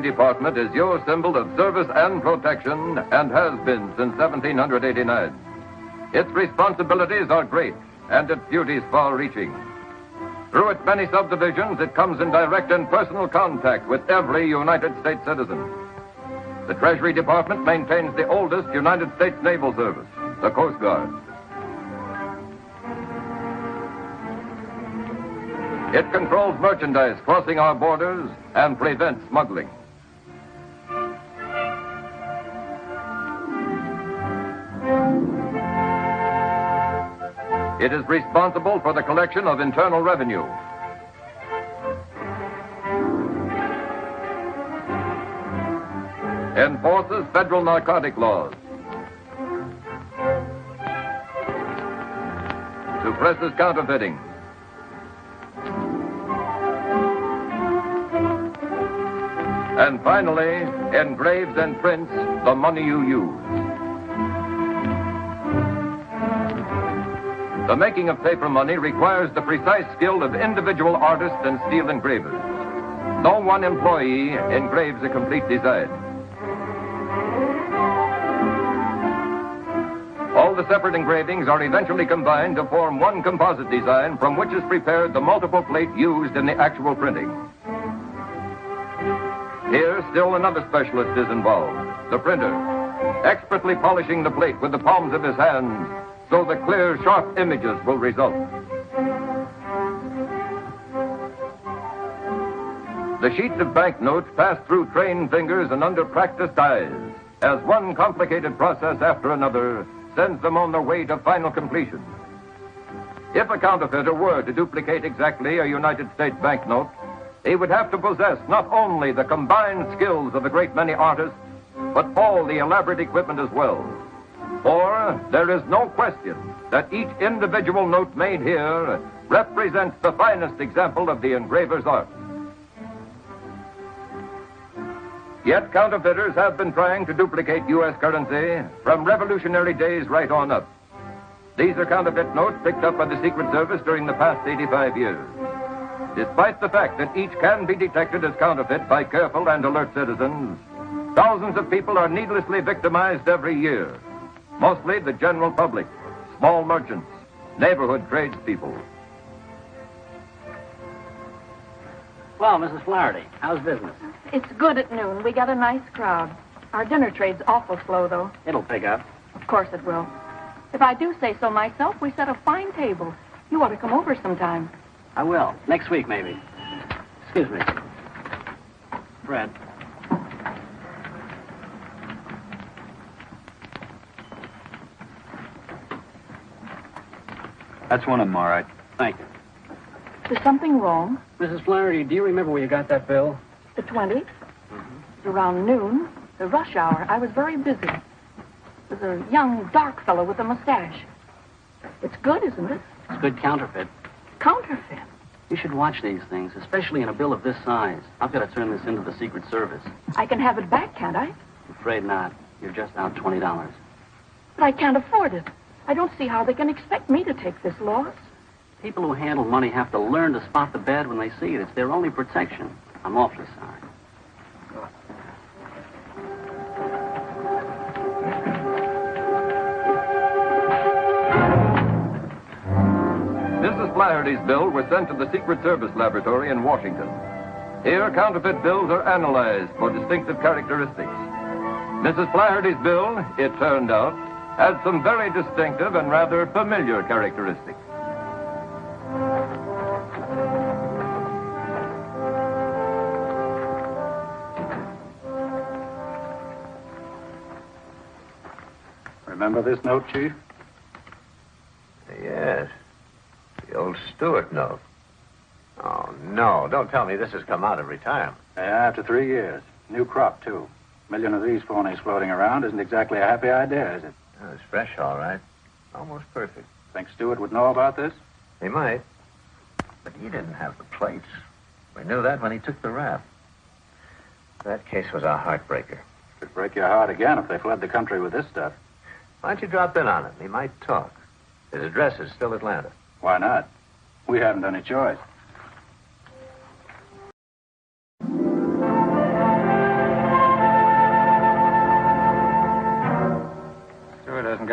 Department is your symbol of service and protection and has been since 1789. Its responsibilities are great and its duties far-reaching. Through its many subdivisions, it comes in direct and personal contact with every United States citizen. The Treasury Department maintains the oldest United States naval service, the Coast Guard. It controls merchandise crossing our borders and prevents smuggling. It is responsible for the collection of internal revenue. Enforces federal narcotic laws. Suppresses counterfeiting. And finally, engraves and prints the money you use. The making of paper money requires the precise skill of individual artists and steel engravers. No one employee engraves a complete design. All the separate engravings are eventually combined to form one composite design from which is prepared the multiple plate used in the actual printing. Here, still another specialist is involved, the printer, expertly polishing the plate with the palms of his hands so the clear, sharp images will result. The sheets of banknotes pass through trained fingers and under practiced eyes as one complicated process after another sends them on their way to final completion. If a counterfeiter were to duplicate exactly a United States banknote, he would have to possess not only the combined skills of a great many artists, but all the elaborate equipment as well. For there is no question that each individual note made here represents the finest example of the engraver's art. Yet counterfeiters have been trying to duplicate U.S. currency from revolutionary days right on up. These are counterfeit notes picked up by the Secret Service during the past 85 years. Despite the fact that each can be detected as counterfeit by careful and alert citizens, thousands of people are needlessly victimized every year. Mostly the general public, small merchants, neighborhood tradespeople. Well, Mrs. Flaherty, how's business? It's good at noon. We got a nice crowd. Our dinner trade's awful slow, though. It'll pick up. Of course it will. If I do say so myself, we set a fine table. You ought to come over sometime. I will. Next week, maybe. Excuse me. Fred. That's one of them, all right. Thank you. There's something wrong. Mrs. Flaherty, do you remember where you got that bill? The 20th. It's around noon, the rush hour. I was very busy. There's a young, dark fellow with a mustache. It's good, isn't it? It's good counterfeit. Counterfeit. You should watch these things, especially in a bill of this size. I've got to turn this into the Secret Service. I can have it back, can't I? I'm afraid not. You're just out $20. But I can't afford it. I don't see how they can expect me to take this loss. People who handle money have to learn to spot the bad when they see it. It's their only protection. I'm awfully sorry. Mrs. Flaherty's bill was sent to the Secret Service laboratory in Washington. Here, counterfeit bills are analyzed for distinctive characteristics. Mrs. Flaherty's bill, it turned out, had some very distinctive and rather familiar characteristics. Remember this note, Chief? Yes. The old Stewart note. Oh, no. Don't tell me this has come out of retirement. Yeah, after 3 years. New crop, too. A million of these phonies floating around isn't exactly a happy idea, is it? Oh, it's fresh, all right. Almost perfect. Think Stewart would know about this? He might. But he didn't have the plates. We knew that when he took the rap. That case was a heartbreaker. Could break your heart again if they fled the country with this stuff. Why don't you drop in on it? He might talk. His address is still Atlanta. Why not? We haven't any choice.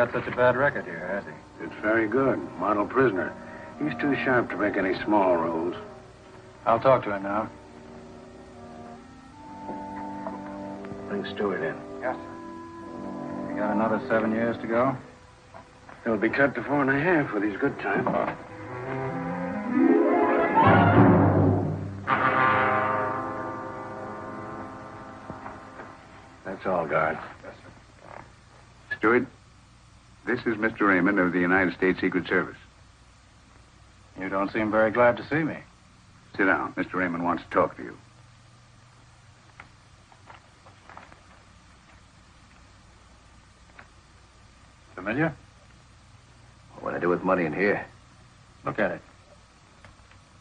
got such a bad record here, has he? It's very good. Model prisoner. He's too sharp to make any small rolls. I'll talk to him now. Bring Stewart in. Yes, sir. You got another 7 years to go? He'll be cut to 4.5 with his good time. That's all, guard. Yes, sir. Stewart, this is Mr. Raymond of the United States Secret Service. You don't seem very glad to see me. Sit down. Mr. Raymond wants to talk to you. Familiar? What do I do with money in here? Look at it.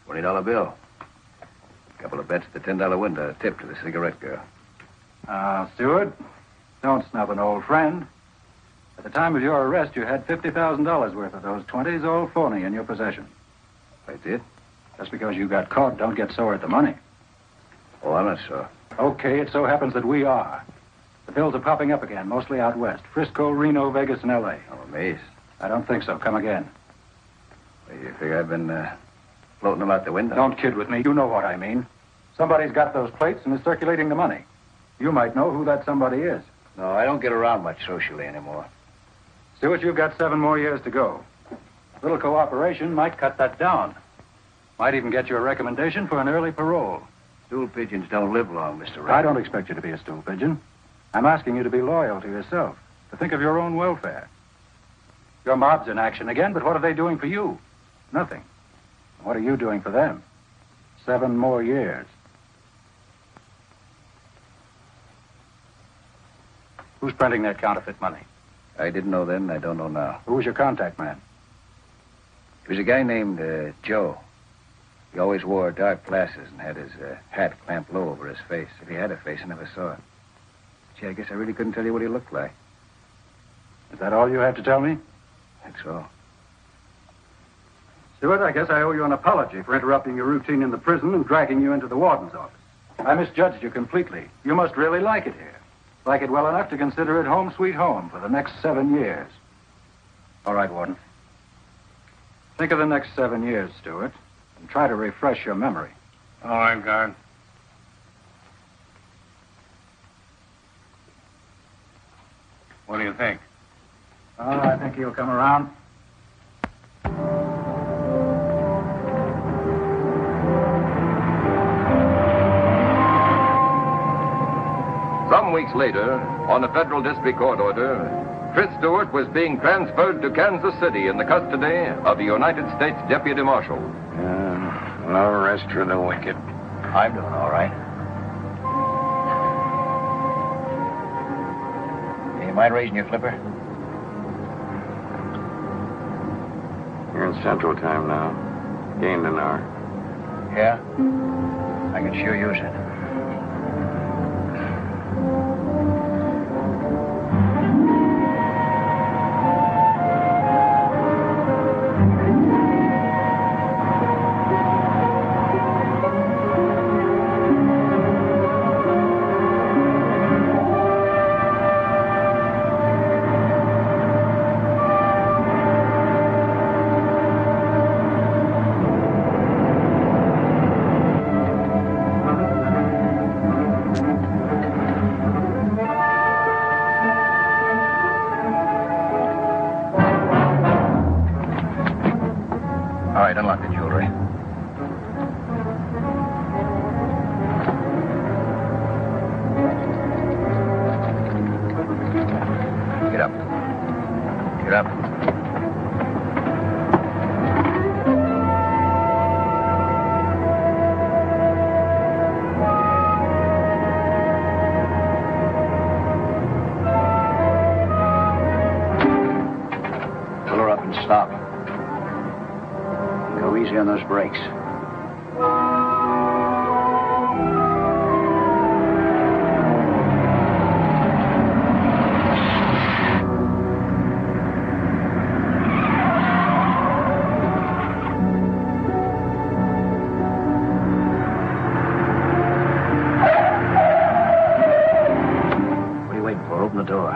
$20 bill. A couple of bets at the $10 window. A tip to the cigarette girl. Stewart, don't snub an old friend. At the time of your arrest, you had $50,000 worth of those 20s all phony in your possession. I did? Just because you got caught, don't get sore at the money. Oh, I'm not sure. Okay, it so happens that we are. The bills are popping up again, mostly out west. Frisco, Reno, Vegas, and L.A. I'm amazed. I don't think so. Come again. Well, you figure I've been floating them out the window? Don't kid with me. You know what I mean. Somebody's got those plates and is circulating the money. You might know who that somebody is. No, I don't get around much socially anymore. Stewart, you've got 7 more years to go. A little cooperation might cut that down. Might even get you a recommendation for an early parole. Stool pigeons don't live long, Mr. Raymond. I don't expect you to be a stool pigeon. I'm asking you to be loyal to yourself, to think of your own welfare. Your mob's in action again, but what are they doing for you? Nothing. What are you doing for them? 7 more years. Who's printing that counterfeit money? I didn't know then, I don't know now. Who was your contact man? He was a guy named Joe. He always wore dark glasses and had his hat clamped low over his face. If he had a face, I never saw it. Gee, I guess I really couldn't tell you what he looked like. Is that all you have to tell me? That's all. Stewart, I guess I owe you an apology for interrupting your routine in the prison and dragging you into the warden's office. I misjudged you completely. You must really like it here. Like it well enough to consider it home sweet home for the next 7 years. All right, Warden. Think of the next 7 years, Stewart, and try to refresh your memory. All right, guard. What do you think? Oh, I think he'll come around. Some weeks later, on a federal district court order, Chris Stewart was being transferred to Kansas City in the custody of the United States Deputy Marshal. No rest for the wicked. I'm doing all right. You mind raising your flipper? You're in Central Time now. Gained an hour. Yeah? I could sure use it. All right, unlock the jewelry. Get up. Get up. Pull her up and stop. Go easy on those brakes. What are you waiting for? Open the door.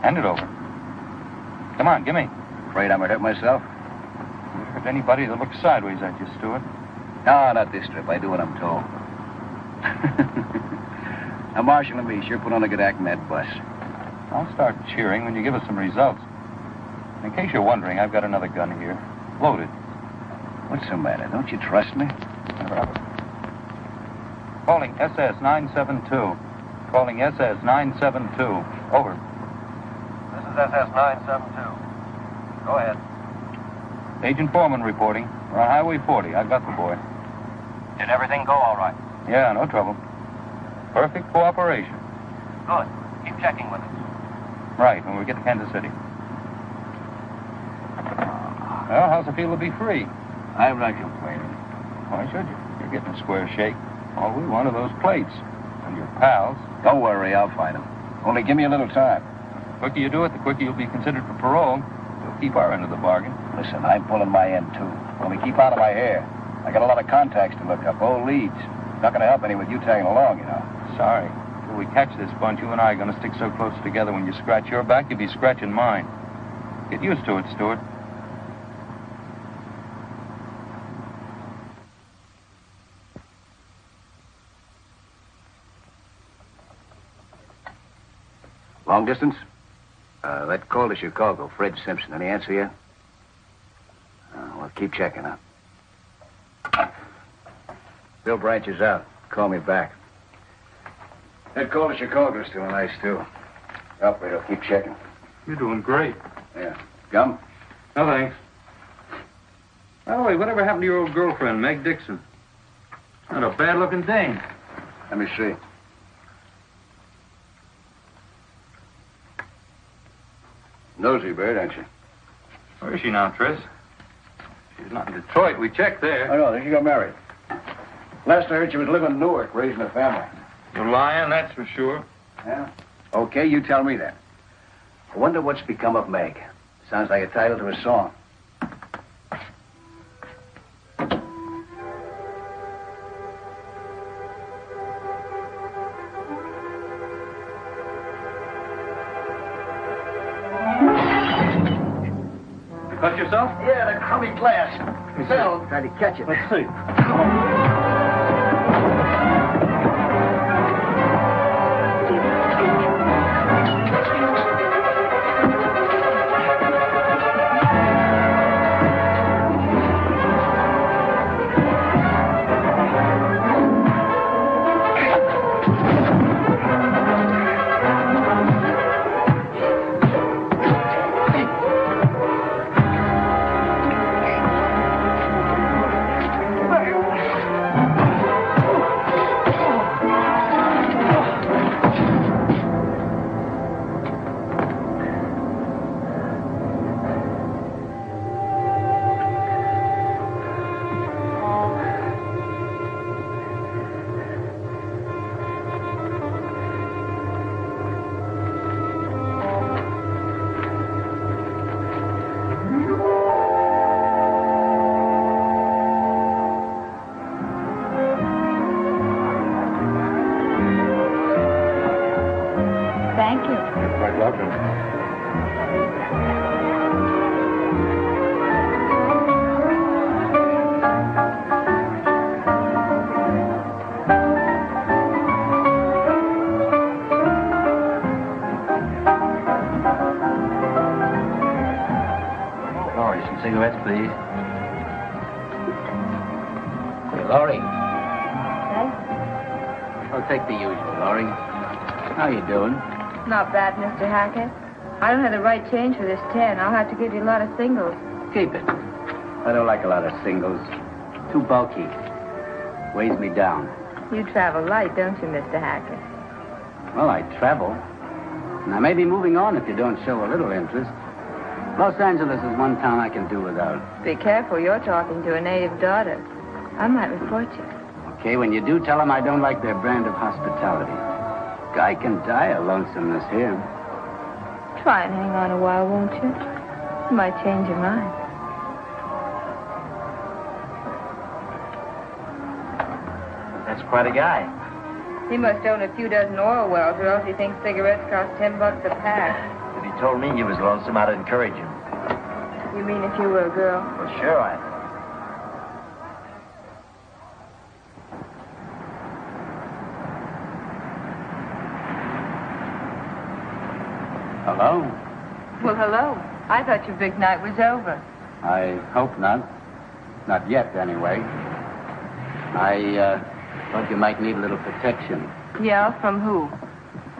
Hand it over. Come on, give me. Afraid I might hurt myself? Hurt anybody that looks sideways at you, Stewart. No, not this trip. I do what I'm told. Now, Marshal and me sure put on a good act in that bus. I'll start cheering when you give us some results. In case you're wondering, I've got another gun here. Loaded. What's the matter? Don't you trust me? Calling SS 972. Calling SS 972. Over. This is SS 972. Go ahead. Agent Foreman reporting. We're on Highway 40. I've got the boy. Did everything go all right? Yeah, no trouble. Perfect cooperation. Good. Keep checking with us. Right, when we get to Kansas City. Well, how's it feel to be free? I'm not complaining. Why should you? You're getting a square shake. All we want are those plates. And your pals. Don't worry, I'll find them. Only give me a little time. The quicker you do it, the quicker you'll be considered for parole. We'll keep our end of the bargain. Listen, I'm pulling my end, too. Only keep out of my hair. I got a lot of contacts to look up, old leads. Not going to help any with you tagging along, you know. Sorry. Till we catch this bunch, you and I are going to stick so close together when you scratch your back, you'll be scratching mine. Get used to it, Stewart. Long distance? That call to Chicago, Fred Simpson. Any answer yet? Well, keep checking, huh? Bill Branch is out. Call me back. That call to Chicago is still nice, too. Operator, keep checking. You're doing great. Yeah. Gum? No, thanks. By the way, whatever happened to your old girlfriend, Meg Dixon? Not a bad-looking dame. Let me see. Nosy bird, aren't you? Where is she now, Tris? She's not in Detroit. We checked there. Oh, no, she got married. Last I heard, she was living in Newark, raising a family. You're lying, that's for sure. Yeah? Okay, you tell me that. I wonder what's become of Meg. Sounds like a title to a song. You cut yourself? Yeah, the crummy glass. Phil tried to catch it. Let's see. Cigarettes, please. Hey, Laurie. I'll take the usual, Laurie. How you doing? Not bad, Mr. Hackett. I don't have the right change for this 10. I'll have to give you a lot of singles. Keep it. I don't like a lot of singles. Too bulky. Weighs me down. You travel light, don't you, Mr. Hackett? Well, I travel. And I may be moving on if you don't show a little interest. Los Angeles is one town I can do without. Be careful, you're talking to a native daughter. I might report you. Okay, when you do, tell them I don't like their brand of hospitality. Guy can die of lonesomeness here. Try and hang on a while, won't you? You might change your mind. That's quite a guy. He must own a few dozen oil wells, or else he thinks cigarettes cost $10 a pack. Did he told me you was lonesome, I'd encourage him. You mean if you were a girl? Well, sure I am. Hello? Well, hello. I thought your big night was over. I hope not. Not yet, anyway. I thought you might need a little protection. Yeah, from who?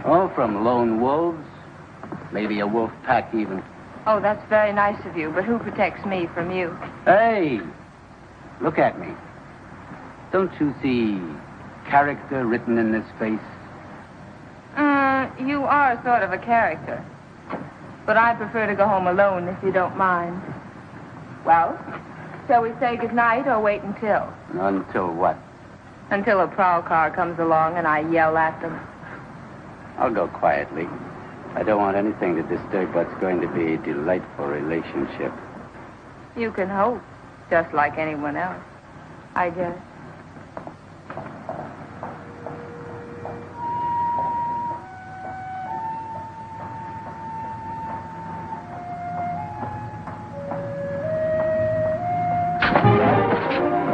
Oh, from lone wolves. Maybe a wolf pack, even. Oh, that's very nice of you, but who protects me from you? Hey! Look at me. Don't you see character written in this face? You are sort of a character. But I prefer to go home alone, if you don't mind. Well, shall we say goodnight or wait until? Until what? Until a prowl car comes along and I yell at them. I'll go quietly. I don't want anything to disturb what's going to be a delightful relationship. You can hope, just like anyone else, I guess.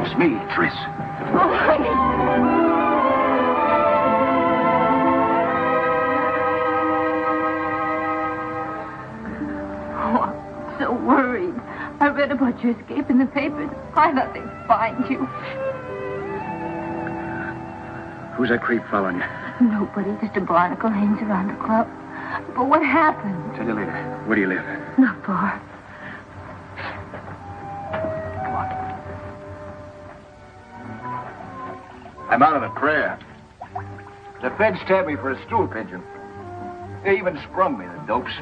It's me, Tris. Oh, honey. So worried. I read about your escape in the papers. I thought they'd find you. Who's that creep following you? Nobody, just a barnacle hangs around the club. But what happened? Tell you later. Where do you live? Not far. Come on. I'm out of the prayer. The feds tapped me for a stool pigeon. They even sprung me, the dopes.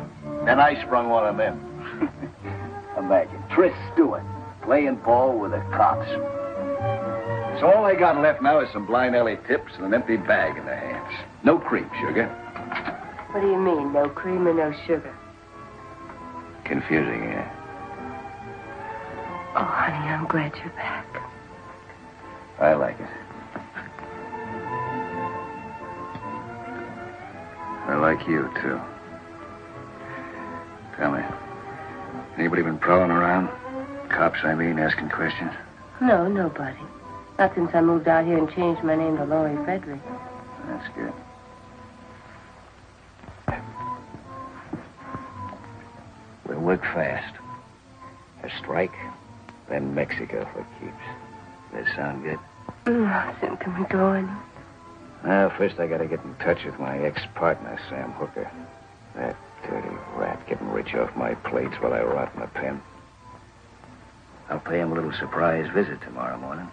Then I sprung one of them. Imagine, Tris Stewart playing ball with the cops. So all they got left now is some blind alley tips and an empty bag in their hands. No cream, sugar. What do you mean, no cream or no sugar? Confusing, yeah. Oh, honey, I'm glad you're back. I like it. I like you, too. Tell me, anybody been prowling around? Cops, I mean, asking questions? No, nobody. Not since I moved out here and changed my name to Lori Frederick. That's good. We'll work fast. A strike, then Mexico for keeps. Does that sound good? Soon can we go in? Well, first I gotta get in touch with my ex-partner, Sam Hooker. That dirty rat getting rich off my plates while I rot in the pen. I'll pay him a little surprise visit tomorrow morning.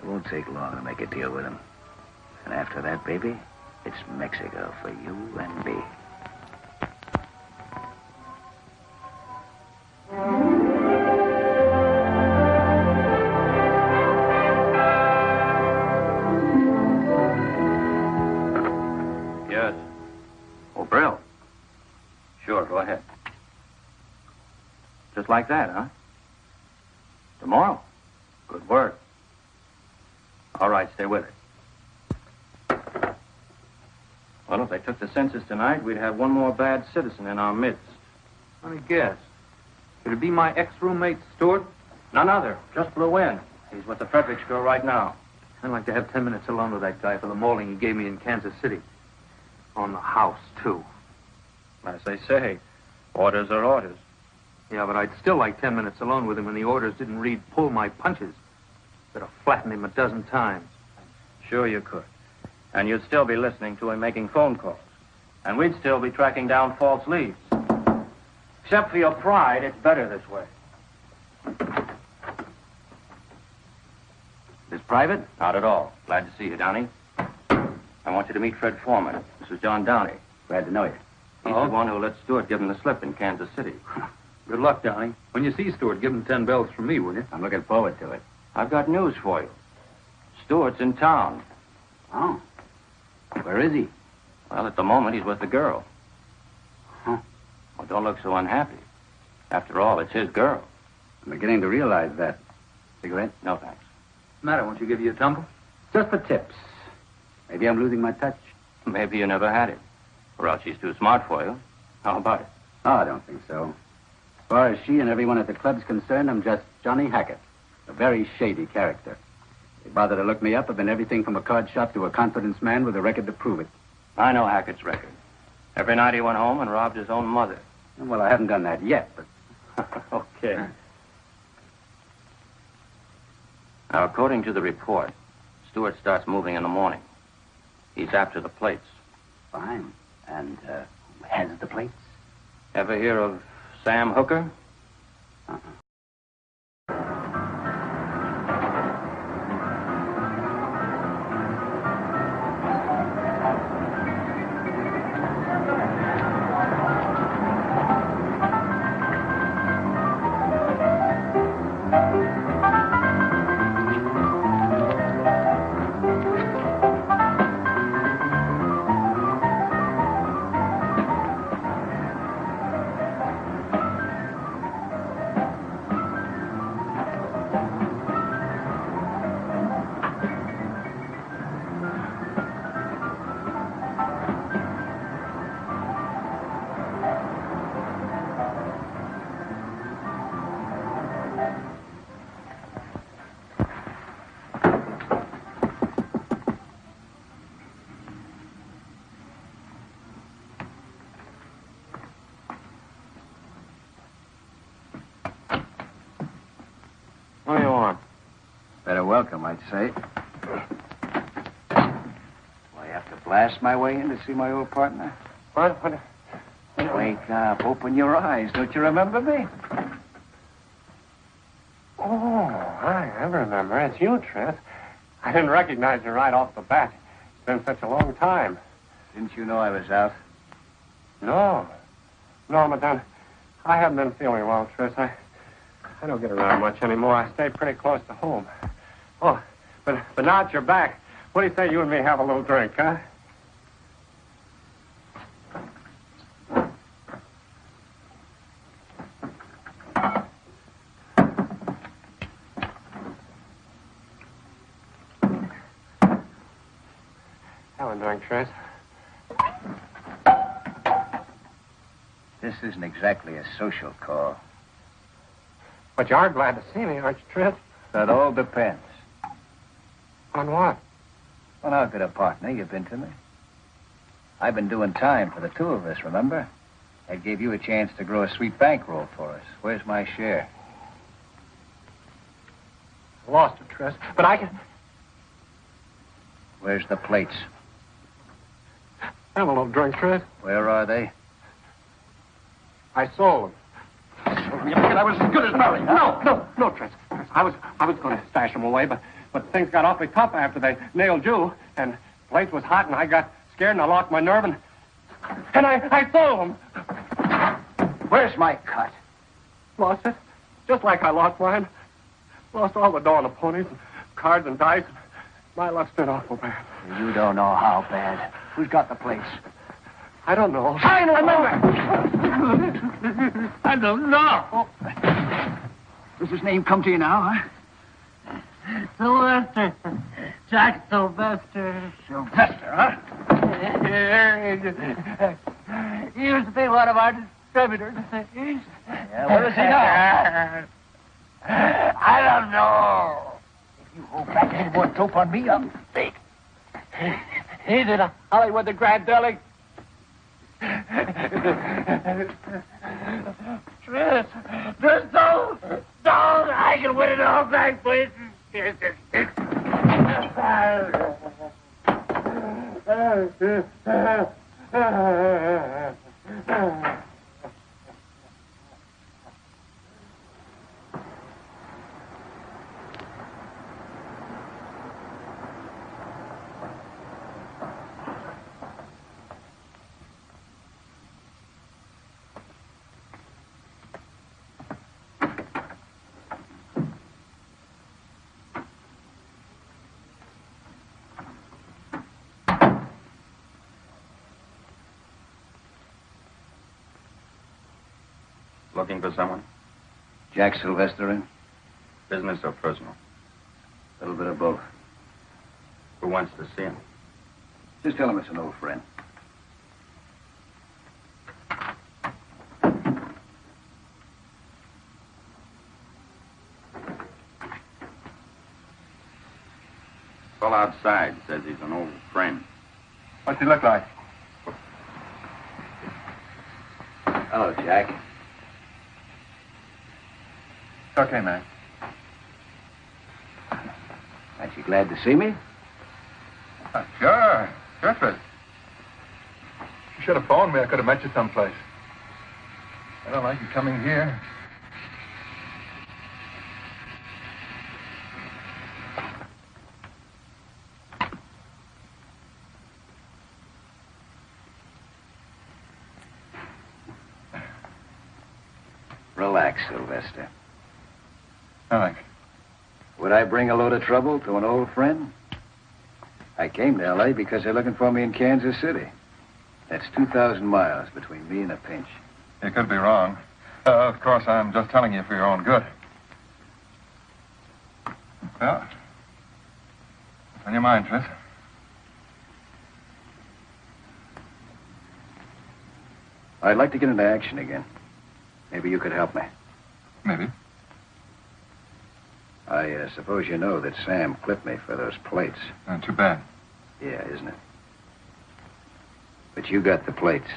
It won't take long to make a deal with him. And after that, baby, it's Mexico for you and me. Yes. Oh, Brill. Sure, go ahead. Just like that, huh? Tomorrow? Good work. All right, stay with it. Well, if they took the census tonight, we'd have one more bad citizen in our midst. Let me guess. Could it be my ex-roommate, Stewart? None other. Just flew in. He's with the Fredericks girl right now. I'd like to have 10 minutes alone with that guy for the mauling he gave me in Kansas City. On the house, too. As they say, orders are orders. Yeah, but I'd still like 10 minutes alone with him when the orders didn't read pull my punches. Could have flattened him a dozen times. Sure you could. And you'd still be listening to him making phone calls. And we'd still be tracking down false leads. Except for your pride, it's better this way. This private? Not at all. Glad to see you, Downey. I want you to meet Fred Foreman. This is John Downey. Glad to know you. He's the one who let Stewart give him the slip in Kansas City. Good luck, Downey. When you see Stewart, give him 10 bells from me, will you? I'm looking forward to it. I've got news for you. Stewart's in town. Oh. Where is he? Well, at the moment, he's with the girl. Huh. Well, don't look so unhappy. After all, it's his girl. I'm beginning to realize that. Cigarette? No, thanks. What's the matter? Won't you give you a tumble? Just for tips. Maybe I'm losing my touch. Maybe you never had it. Or else she's too smart for you. How about it? Oh, I don't think so. As far as she and everyone at the club's concerned, I'm just Johnny Hackett, a very shady character. If they bother to look me up, I've been everything from a card shop to a confidence man with a record to prove it. I know Hackett's record. Every night he went home and robbed his own mother. Well, I haven't done that yet, but... Okay. Now, according to the report, Stewart starts moving in the morning. He's after the plates. Fine. And, who has the plates? Ever hear of Sam Hooker? Uh-uh. What do you want? Better welcome, I'd say. Do I have to blast my way in to see my old partner? What? Wake up. Open your eyes. Don't you remember me? Oh, I remember. It's you, Trent. I didn't recognize you right off the bat. It's been such a long time. Didn't you know I was out? No, Madame. I haven't been feeling well, Tris. I don't get around much anymore. I stay pretty close to home. Oh, but now that you're back, what do you say you and me have a little drink, huh? How are you doing, Tris? This isn't exactly a social call. But you are glad to see me, aren't you, Tris? That all depends. On what? On how good a partner you've been to me. I've been doing time for the two of us, remember? I gave you a chance to grow a sweet bankroll for us. Where's my share? I lost it, Tris. But I can... Where's the plates? Have a little drink, Tris. Where are they? I sold them. I was as good as married. No, Tris. I was going to stash them away, but things got awfully tough after they nailed you, and the place was hot, and I got scared, and I lost my nerve, and I sold them. Where's my cut? Lost it, just like I lost mine. Lost all the dough on the ponies, and cards and dice. My luck's been awful bad. You don't know how bad. Who's got the plates? I don't know. I don't know. I don't know. Does his name come to you now, huh? Sylvester. Jack Sylvester. Sylvester, huh? He used to be one of our distributors. Yeah, where is he now? I don't know. If you hold back any more dope on me, I'll take. He's in Hollywood, the Grand Deli. Tris, don't! I can win it all back, please. Looking for someone? Jack Sylvester in? Business or personal? A little bit of both. Who wants to see him? Just tell him it's an old friend. Fellow outside says he's an old friend. What's he look like? Hello, Jack. It's okay, man. Aren't you glad to see me? Sure, Fritz. You should have phoned me. I could have met you someplace. I don't like you coming here. Relax, Sylvester. Thanks. Would I bring a load of trouble to an old friend? I came to L.A. because they're looking for me in Kansas City. That's 2,000 miles between me and a pinch. You could be wrong. Of course, I'm just telling you for your own good. Well, what's on your mind, Fritz? I'd like to get into action again. Maybe you could help me. Maybe. I suppose you know that Sam clipped me for those plates. Too bad. Yeah, isn't it? But you got the plates.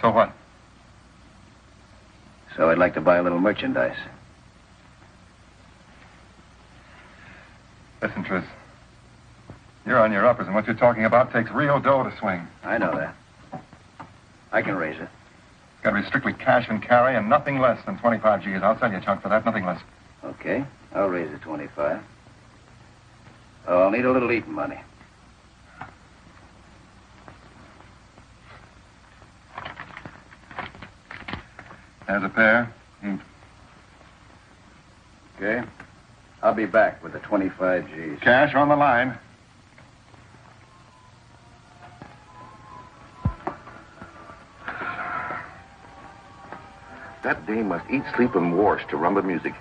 So what? So I'd like to buy a little merchandise. Listen, Tris. You're on your uppers, and what you're talking about takes real dough to swing. I know that. I can raise it. It's got to be strictly cash and carry and nothing less than 25 G's. I'll sell you a chunk for that, nothing less. Okay, I'll raise it 25. Oh, I'll need a little eating money. There's a pair. Okay. I'll be back with the 25 G's. Cash on the line. That dame must eat, sleep, and wash to run the music.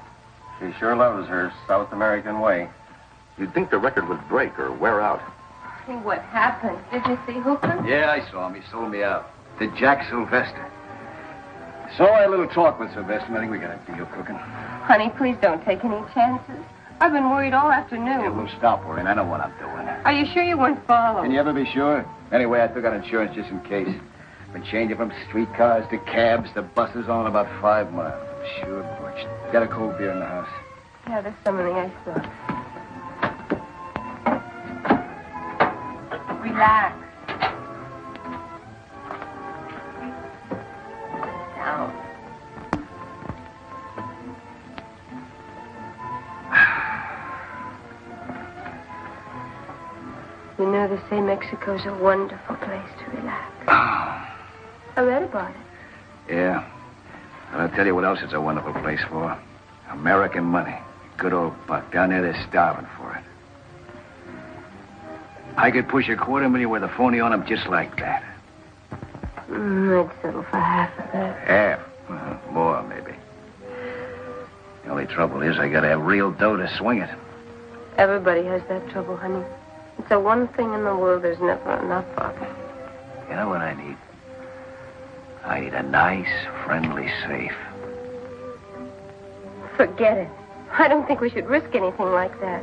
She sure loves her South American way. You'd think the record would break or wear out. See what happened. Did you see Hooker? Yeah, I saw him. He sold me out. To Jack Sylvester. So I had a little talk with Sylvester, and I think we got a deal cooking. Honey, please don't take any chances. I've been worried all afternoon. Yeah, we'll stop worrying. I know what I'm doing. Are you sure you weren't followed? Can you ever be sure? Anyway, I took out insurance just in case. Been changing from streetcars to cabs to buses on about 5 miles. Sure butched. Got a cold beer in the house. Yeah, there's some in the icebox. Relax. Down. You know, they say Mexico's a wonderful place to relax. I read about it. Yeah. And I'll tell you what else it's a wonderful place for. American money. Good old buck. Down there, they're starving for it. I could push $250,000 with a phony on them just like that. I'd settle for half of that. Half? More, maybe. The only trouble is I gotta have real dough to swing it. Everybody has that trouble, honey. It's the one thing in the world there's never enough of. You know what I need? I need a nice, friendly safe. Forget it. I don't think we should risk anything like that.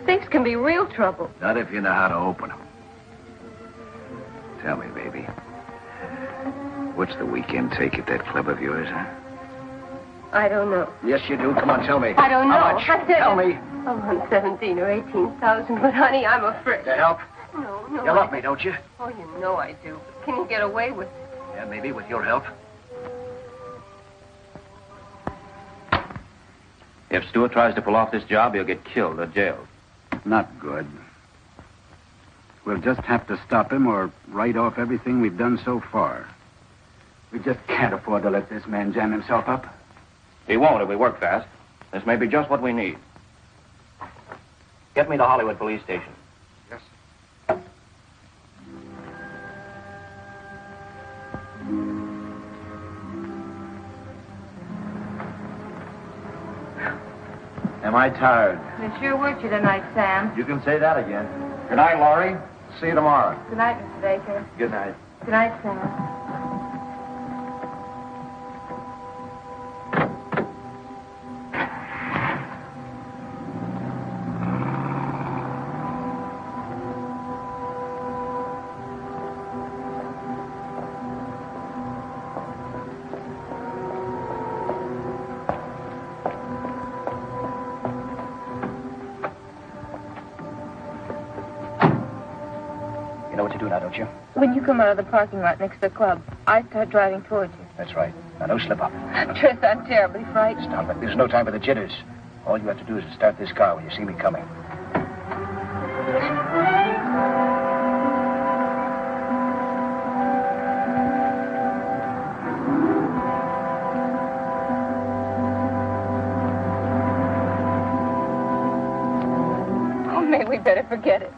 Safes can be real trouble. Not if you know how to open them. Tell me, baby. What's the weekend take at that club of yours, huh? I don't know. Yes, you do. Come on, tell me. I don't know. How much? I said Tell me. I want 17 or 18,000, but honey, I'm afraid. To help? No. You love me, don't you? Oh, you know I do. Can you get away with it? Yeah, maybe with your help. If Stewart tries to pull off this job, he'll get killed or jailed. Not good. We'll just have to stop him or write off everything we've done so far. We just can't afford to let this man jam himself up. He won't if we work fast. This may be just what we need. Get me to Hollywood Police Station. Yes. Am I tired? They sure worked you tonight, Sam. You can say that again. Good night, Laurie. See you tomorrow. Good night, Mr. Baker. Good night. Good night, Sam. you do now, don't you? When you come out of the parking lot next to the club, I start driving towards you. That's right. Now, don't slip up. Tris, I'm terribly frightened. Stop it. There's no time for the jitters. All you have to do is start this car when you see me coming. Oh, maybe we better forget it.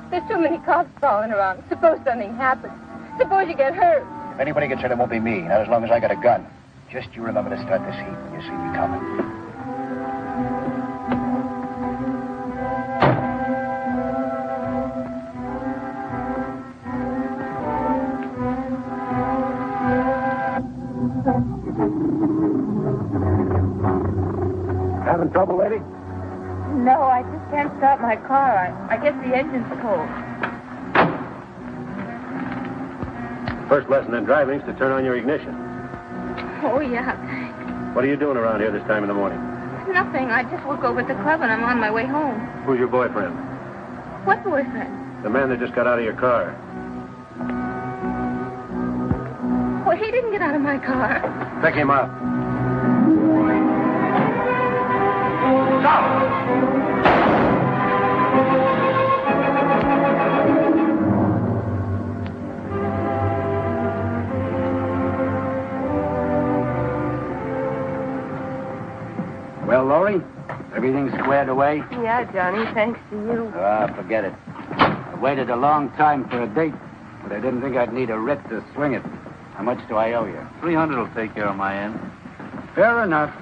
There's too many cops falling around. Suppose something happens. Suppose you get hurt. If anybody gets hurt, it won't be me. Not as long as I got a gun. Just you remember to start this heat when you see me coming. Having trouble, lady? No, I just can't start my car. I guess the engine's cold. First lesson in driving is to turn on your ignition. Oh, yeah, thanks. What are you doing around here this time in the morning? Nothing. I just woke over at the club and I'm on my way home. Who's your boyfriend? What boyfriend? The man that just got out of your car. Well, he didn't get out of my car. Pick him up. Well, Laurie, everything squared away? Yeah, Johnny, thanks to you. Forget it. I waited a long time for a date, but I didn't think I'd need a writ to swing it. How much do I owe you? 300 will take care of my end. Fair enough.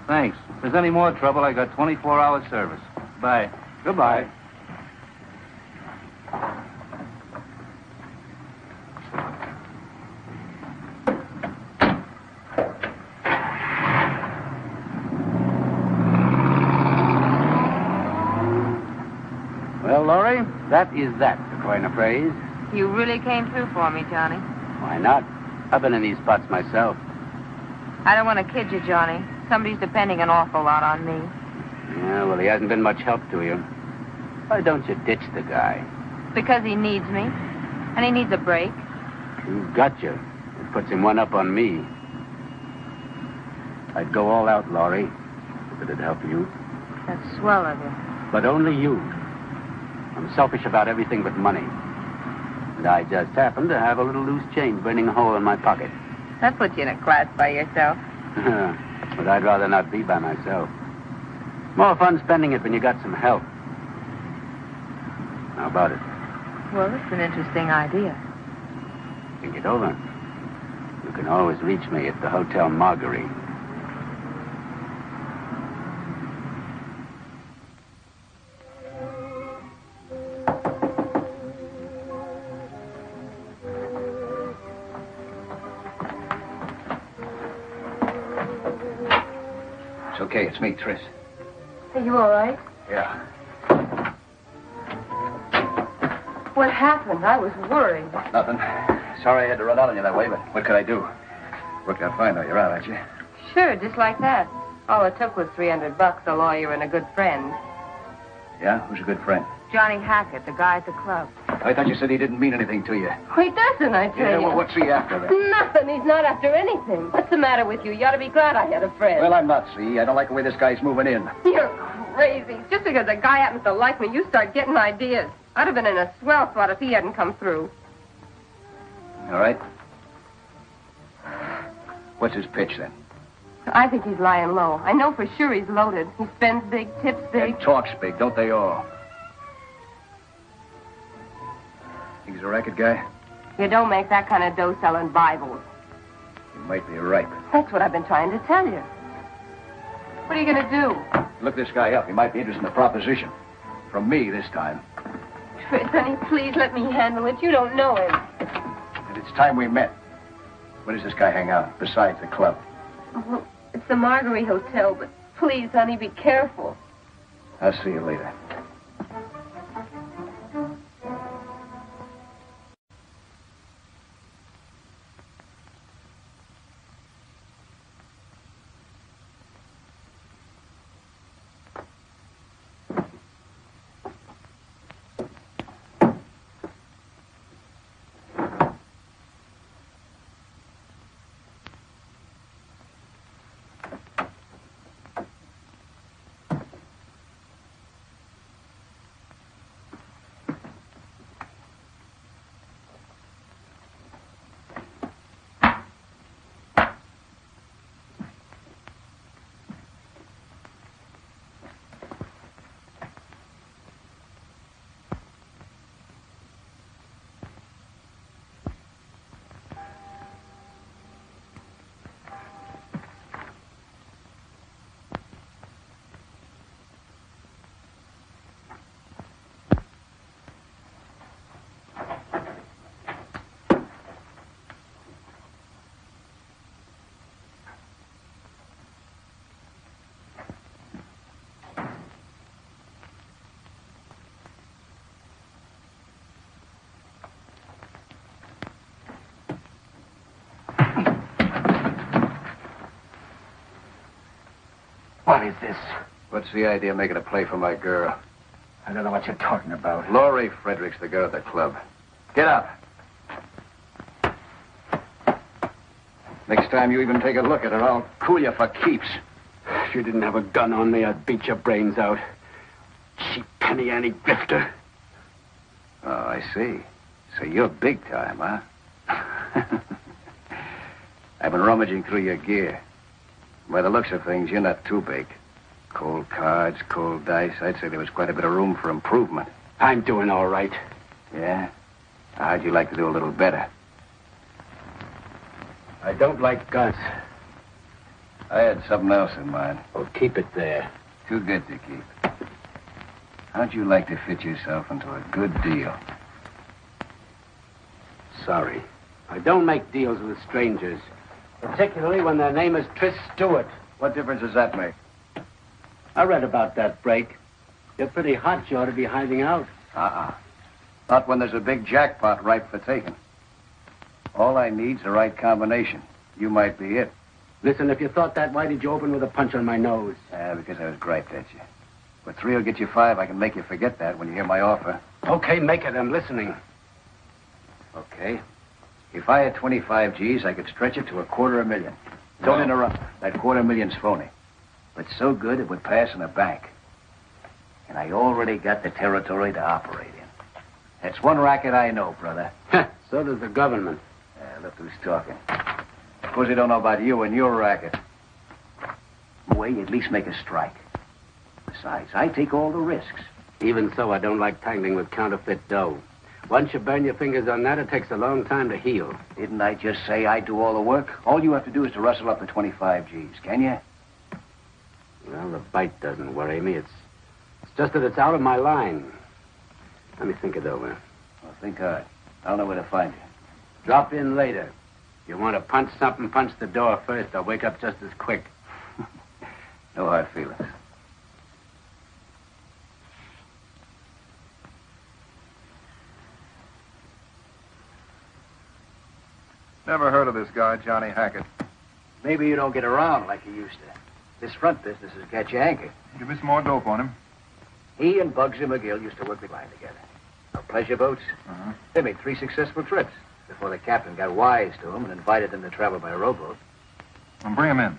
Thanks. If there's any more trouble, I got 24-hour service. Bye. Goodbye. Well, Laurie, that is that, to coin a phrase. You really came through for me, Johnny. Why not? I've been in these spots myself. I don't want to kid you, Johnny. Somebody's depending an awful lot on me. Yeah, well, he hasn't been much help to you. Why don't you ditch the guy? Because he needs me. And he needs a break. You've got you. It puts him one up on me. I'd go all out, Laurie, if it'd help you. That's swell of you. But only you. I'm selfish about everything but money. And I just happen to have a little loose change burning a hole in my pocket. That puts you in a class by yourself. But I'd rather not be by myself. More fun spending it when you got some help. How about it? Well, it's an interesting idea. Think it over. You can always reach me at the Hotel Marguerite. Okay, it's me, Tris. Are you all right? Yeah. What happened? I was worried. Nothing. Sorry I had to run out on you that way, but what could I do? Worked out fine, though. You're out, aren't you? Sure, just like that. All it took was $300, a lawyer, and a good friend. Yeah? Who's a good friend? Johnny Hackett, the guy at the club. I thought you said he didn't mean anything to you. Oh, he doesn't, I tell Yeah, you. well, what's he after then? Nothing. He's not after anything. What's the matter with you? You ought to be glad I had a friend. Well, I'm not, see. I don't like the way this guy's moving in. You're crazy. Just because a guy happens to like me, you start getting ideas. I'd have been in a swell spot if he hadn't come through. All right. What's his pitch, then? I think he's lying low. I know for sure he's loaded. He spends big, tips big. And talks big, don't they all? Think he's a racket guy? You don't make that kind of dough selling Bibles. You might be right. That's what I've been trying to tell you. What are you going to do? Look this guy up. He might be interested in the proposition. From me this time. Tris, honey, please let me handle it. You don't know him. And it's time we met. Where does this guy hang out, besides the club? Well, it's the Marguerite Hotel, but please, honey, be careful. I'll see you later. this. What's the idea of making a play for my girl? I don't know what you're talking about. Laurie Frederick's the girl at the club. Get up. Next time you even take a look at her, I'll cool you for keeps. If you didn't have a gun on me, I'd beat your brains out. Cheap penny ante grifter. Oh, I see. So you're big time, huh? I've been rummaging through your gear. By the looks of things, you're not too big. Cold cards, cold dice. I'd say there was quite a bit of room for improvement. I'm doing all right. Yeah? How'd you like to do a little better? I don't like guns. I had something else in mind. Oh, keep it there. Too good to keep. How'd you like to fit yourself into a good deal? Sorry. I don't make deals with strangers. Particularly when their name is Tris Stewart. What difference does that make? I read about that break. You're pretty hot. You ought to be hiding out. Not when there's a big jackpot ripe for taking. All I need's the right combination. You might be it. Listen, if you thought that, why did you open with a punch on my nose? Because I was griped at you. But 3 will get you 5. I can make you forget that when you hear my offer. Okay, make it. I'm listening. Okay. If I had 25 G's, I could stretch it to $250,000. Don't interrupt. That $250,000's phony. But so good it would pass in a bank. And I already got the territory to operate in. That's one racket I know, brother. So does the government. Look who's talking. Suppose they don't know about you and your racket. Way, you at least make a strike. Besides, I take all the risks. Even so, I don't like tangling with counterfeit dough. Once you burn your fingers on that, it takes a long time to heal. Didn't I just say I do all the work? All you have to do is to rustle up the 25 G's, can you? Well, the bite doesn't worry me. It's just that it's out of my line. Let me think it over. Well, think hard. I'll know where to find you. Drop in later. You want to punch something, punch the door first. I'll wake up just as quick. No hard feelings. Never heard of this guy, Johnny Hackett. Maybe you don't get around like you used to. This front business has got you anchored. Give me some more dope on him. He and Bugsy McGill used to work the line together. On pleasure boats. They made 3 successful trips before the captain got wise to them and invited them to travel by rowboat. And bring him in.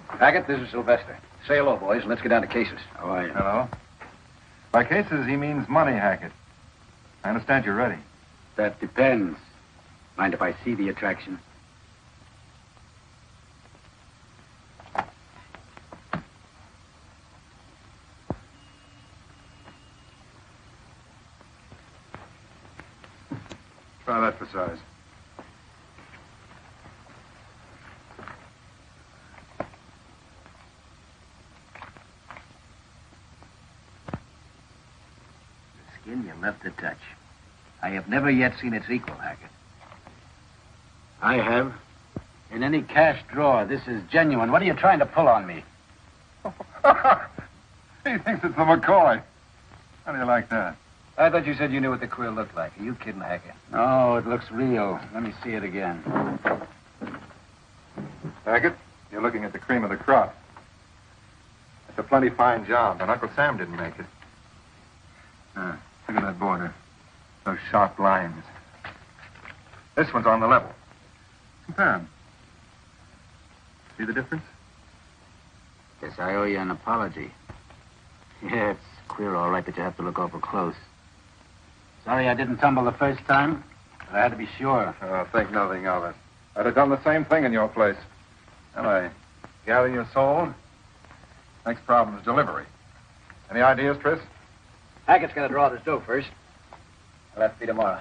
Hackett, this is Sylvester. Say hello, boys, and let's get down to cases. How are you? Hello. By cases, he means money, Hackett. I understand you're ready. That depends. Mind if I see the attraction? Try that for size. The skin you love to touch. I have never yet seen its equal, Hackett. I have. In any cash drawer, this is genuine. What are you trying to pull on me? He thinks it's the McCoy. How do you like that? I thought you said you knew what the quill looked like. Are you kidding, Hackett? Oh, it looks real. Let me see it again. Hackett, you're looking at the cream of the crop. It's a plenty fine job, and Uncle Sam didn't make it. Look at that border. Those sharp lines. This one's on the level. Compare 'em. See the difference? Guess I owe you an apology. Yeah, it's queer all right that you have to look awful close. Sorry I didn't tumble the first time, but I had to be sure. Oh, think nothing of it. I'd have done the same thing in your place. Well, I gather your soul. Next problem is delivery. Any ideas, Tris? Hackett's got to draw this dough first. I'll have to be tomorrow.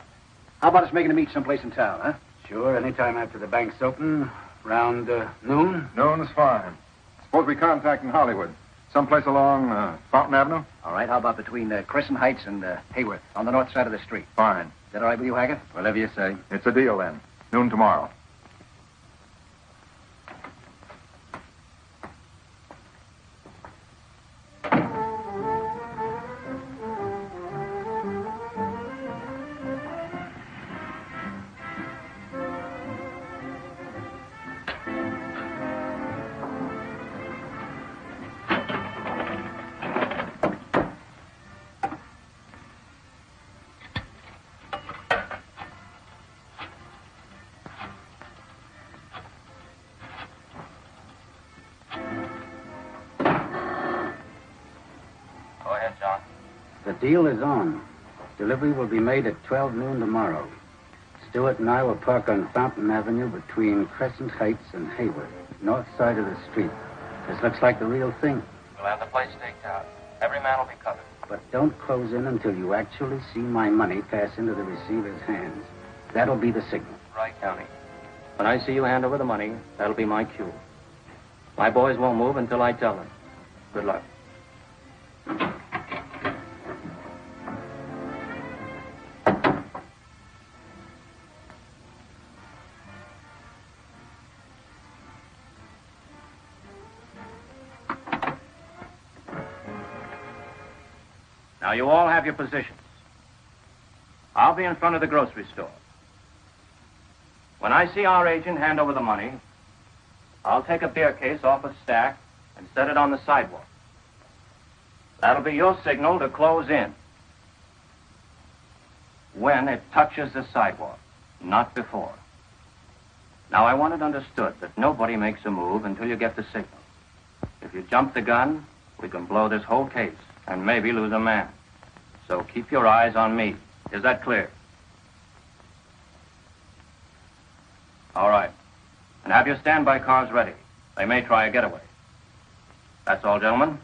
How about us making a meet someplace in town, huh? Sure, anytime after the bank's open, around noon. Noon is fine. Suppose we contact in Hollywood. Someplace along Fountain Avenue? All right, how about between Crescent Heights and Hayworth, on the north side of the street? Fine. Is that all right with you, Hackett? Whatever you say. It's a deal, then. Noon tomorrow. The deal is on. Delivery will be made at 12 noon tomorrow. Stewart and I will park on Fountain Avenue between Crescent Heights and Hayward, north side of the street. This looks like the real thing. We'll have the place staked out. Every man will be covered. But don't close in until you actually see my money pass into the receiver's hands. That'll be the signal. Right, County. When I see you hand over the money, that'll be my cue. My boys won't move until I tell them. Good luck. Now, you all have your positions. I'll be in front of the grocery store. When I see our agent hand over the money, I'll take a beer case off a stack and set it on the sidewalk. That'll be your signal to close in. When it touches the sidewalk, not before. Now, I want it understood that nobody makes a move until you get the signal. If you jump the gun, we can blow this whole case and maybe lose a man. So keep your eyes on me. Is that clear? All right. And have your standby cars ready. They may try a getaway. That's all, gentlemen.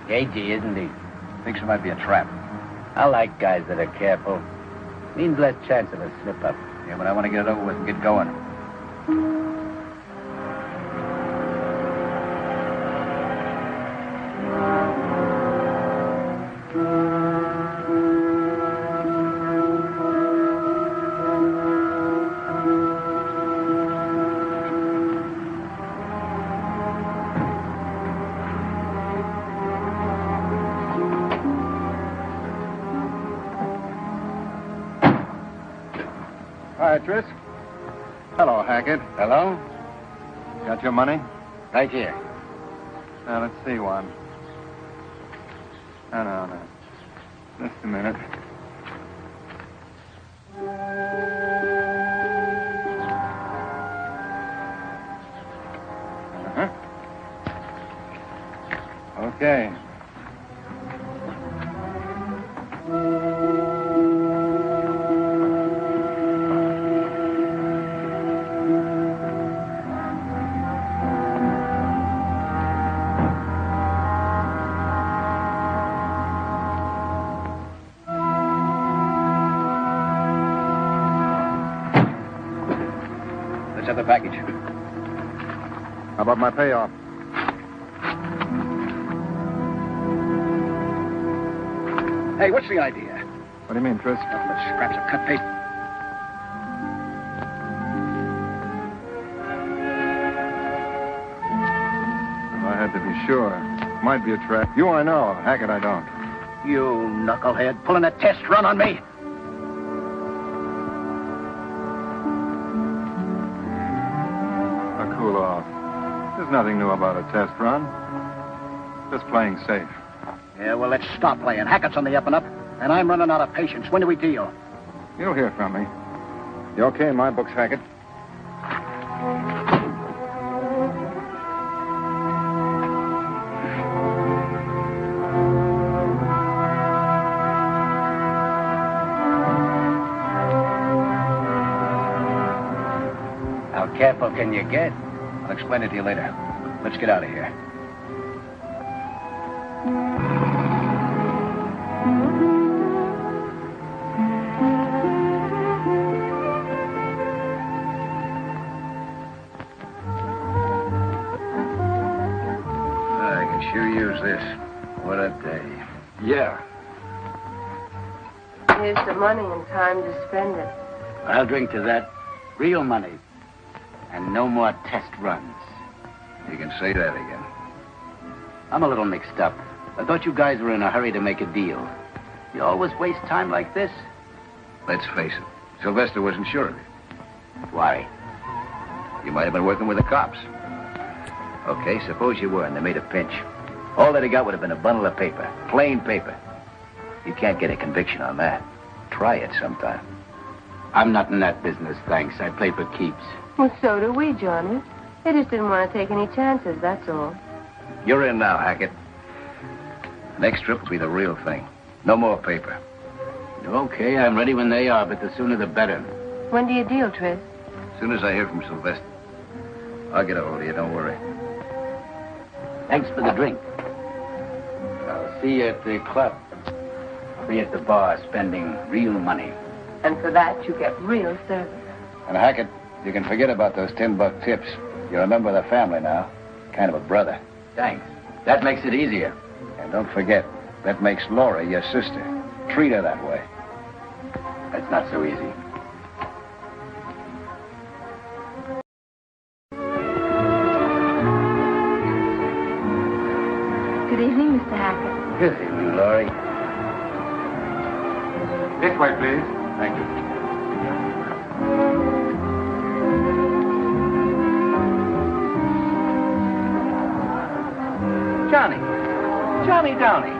Cagey, isn't he? Thinks it might be a trap. I like guys that are careful. Means less chance of a slip-up. Yeah, but I want to get it over with and get going. Hi, Tris. Hello, Hackett. Hello? Got your money? Right here. Now, let's see one. No. Just a minute. Okay. Let's have the package. How about my payoff? Hey, what's the idea? What do you mean, Tris? Nothing but scraps of cut paper. If I had to be sure, might be a trap. You I know. Hackett, I don't. You knucklehead, pulling a test run on me. Now, cool off. There's nothing new about a test run. Just playing safe. Yeah, well, let's stop playing. Hackett's on the up and up, and I'm running out of patience. When do we deal? You'll hear from me. You okay in my books, Hackett? How careful can you get? I'll explain it to you later. Let's get out of here. I can sure use this. What a day. Yeah. Here's the money and time to spend it. I'll drink to that. Real money. And no more test runs. You can say that again. I'm a little mixed up. I thought you guys were in a hurry to make a deal. You always waste time like this? Let's face it. Sylvester wasn't sure of you. Why? You might have been working with the cops. Okay, suppose you were and they made a pinch. All that he got would have been a bundle of paper. Plain paper. You can't get a conviction on that. Try it sometime. I'm not in that business, thanks. I play for keeps. Well, so do we, Johnny. They just didn't want to take any chances, that's all. You're in now, Hackett. Next trip will be the real thing. No more paper. Okay, I'm ready when they are, but the sooner the better. When do you deal, Tris? As soon as I hear from Sylvester. I'll get a hold of you, don't worry. Thanks for the drink. I'll see you at the club. I'll be at the bar spending real money. And for that, you get real service. And Hackett, you can forget about those $10 tips. You're a member of the family now. Kind of a brother. Thanks. That makes it easier. And don't forget, that makes Laura your sister. Treat her that way. That's not so easy. Good evening, Mr. Hackett. Good evening, Laurie. This way, please. Thank you. Johnny. Johnny Downey.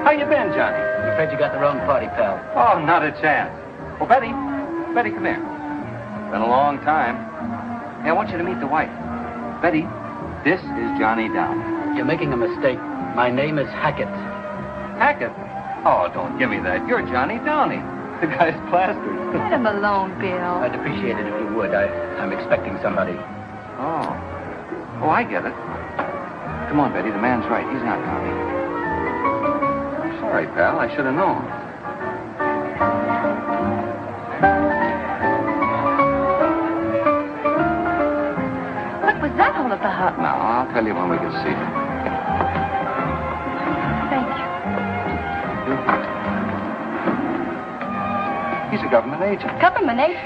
How you been, Johnny? I'm afraid you got the wrong party, pal. Oh, not a chance. Well, Betty. Betty, come here. Been a long time. Hey, I want you to meet the wife. Betty, this is Johnny Downey. You're making a mistake. My name is Hackett. Hackett? Oh, don't give me that. You're Johnny Downey. The guy's plastered. Let him alone, Bill. I'd appreciate it if you would. I'm expecting somebody. Oh. Oh, I get it. Come on, Betty. The man's right. He's not coming. I'm sorry, pal. I should have known. What was that all about? Now, I'll tell you when we get seated. Thank you. He's a government agent. Government agent?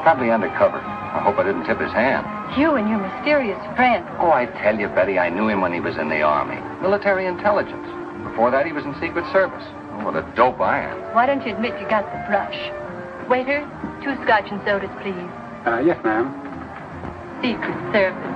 Probably undercover. I hope I didn't tip his hand. You and your mysterious friend. Oh, I tell you, Betty, I knew him when he was in the Army. Military intelligence. Before that, he was in Secret Service. Oh, what a dope I am. Why don't you admit you got the brush? Waiter, 2 scotch and sodas, please. Yes, ma'am. Secret Service.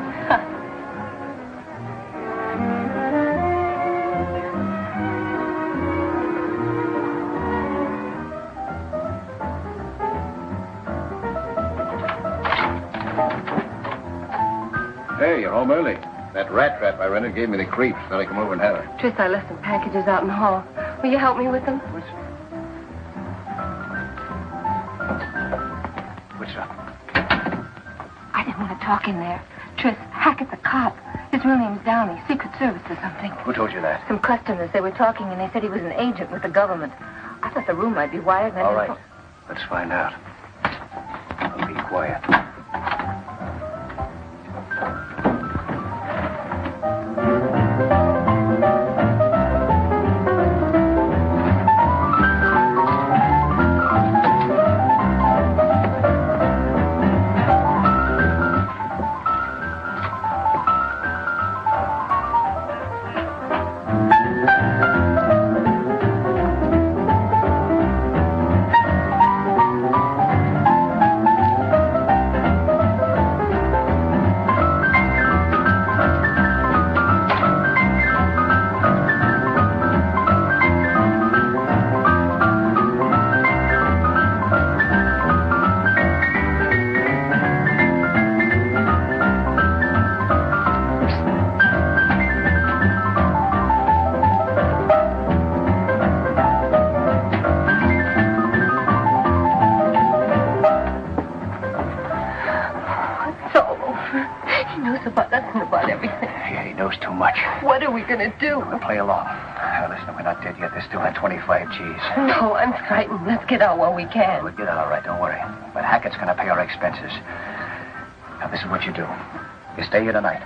Hey, you're home early. That rat trap I rented gave me the creeps. Thought I'd come over and have her. Tris, I left some packages out in the hall. Will you help me with them? What's up? I didn't want to talk in there. Tris, Hackett's a cop. His real name's Downey, Secret Service or something. Who told you that? Some customers, they were talking and they said he was an agent with the government. I thought the room might be wired. And All right. Let's find out. I'll be quiet. about us and about everything. Yeah, he knows too much. What are we going to do? We'll play along. Listen, we're not dead yet. There's still that 25 G's. No, I'm frightened. Let's get out while we can. We'll get out all right, don't worry. But Hackett's going to pay our expenses. Now, this is what you do. You stay here tonight.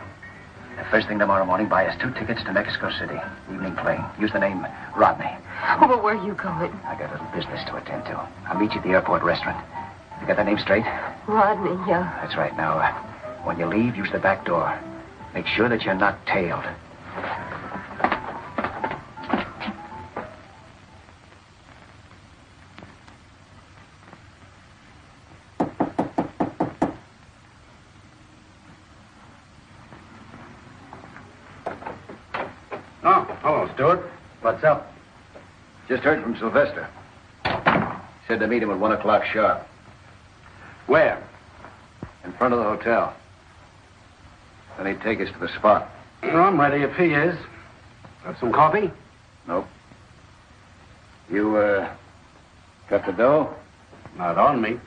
The first thing tomorrow morning, buy us 2 tickets to Mexico City. Evening plane. Use the name Rodney. Oh, but where are you going? I got a little business to attend to. I'll meet you at the airport restaurant. You got that name straight? Rodney, yeah. That's right. Now, when you leave, use the back door. Make sure that you're not tailed. Oh, hello, Stewart. What's up? Just heard from Sylvester. Said to meet him at 1 o'clock sharp. Where? In front of the hotel. Then he'd take us to the spot. Oh, I'm ready if he is. Have some coffee? Nope. You, got the dough? Not on me.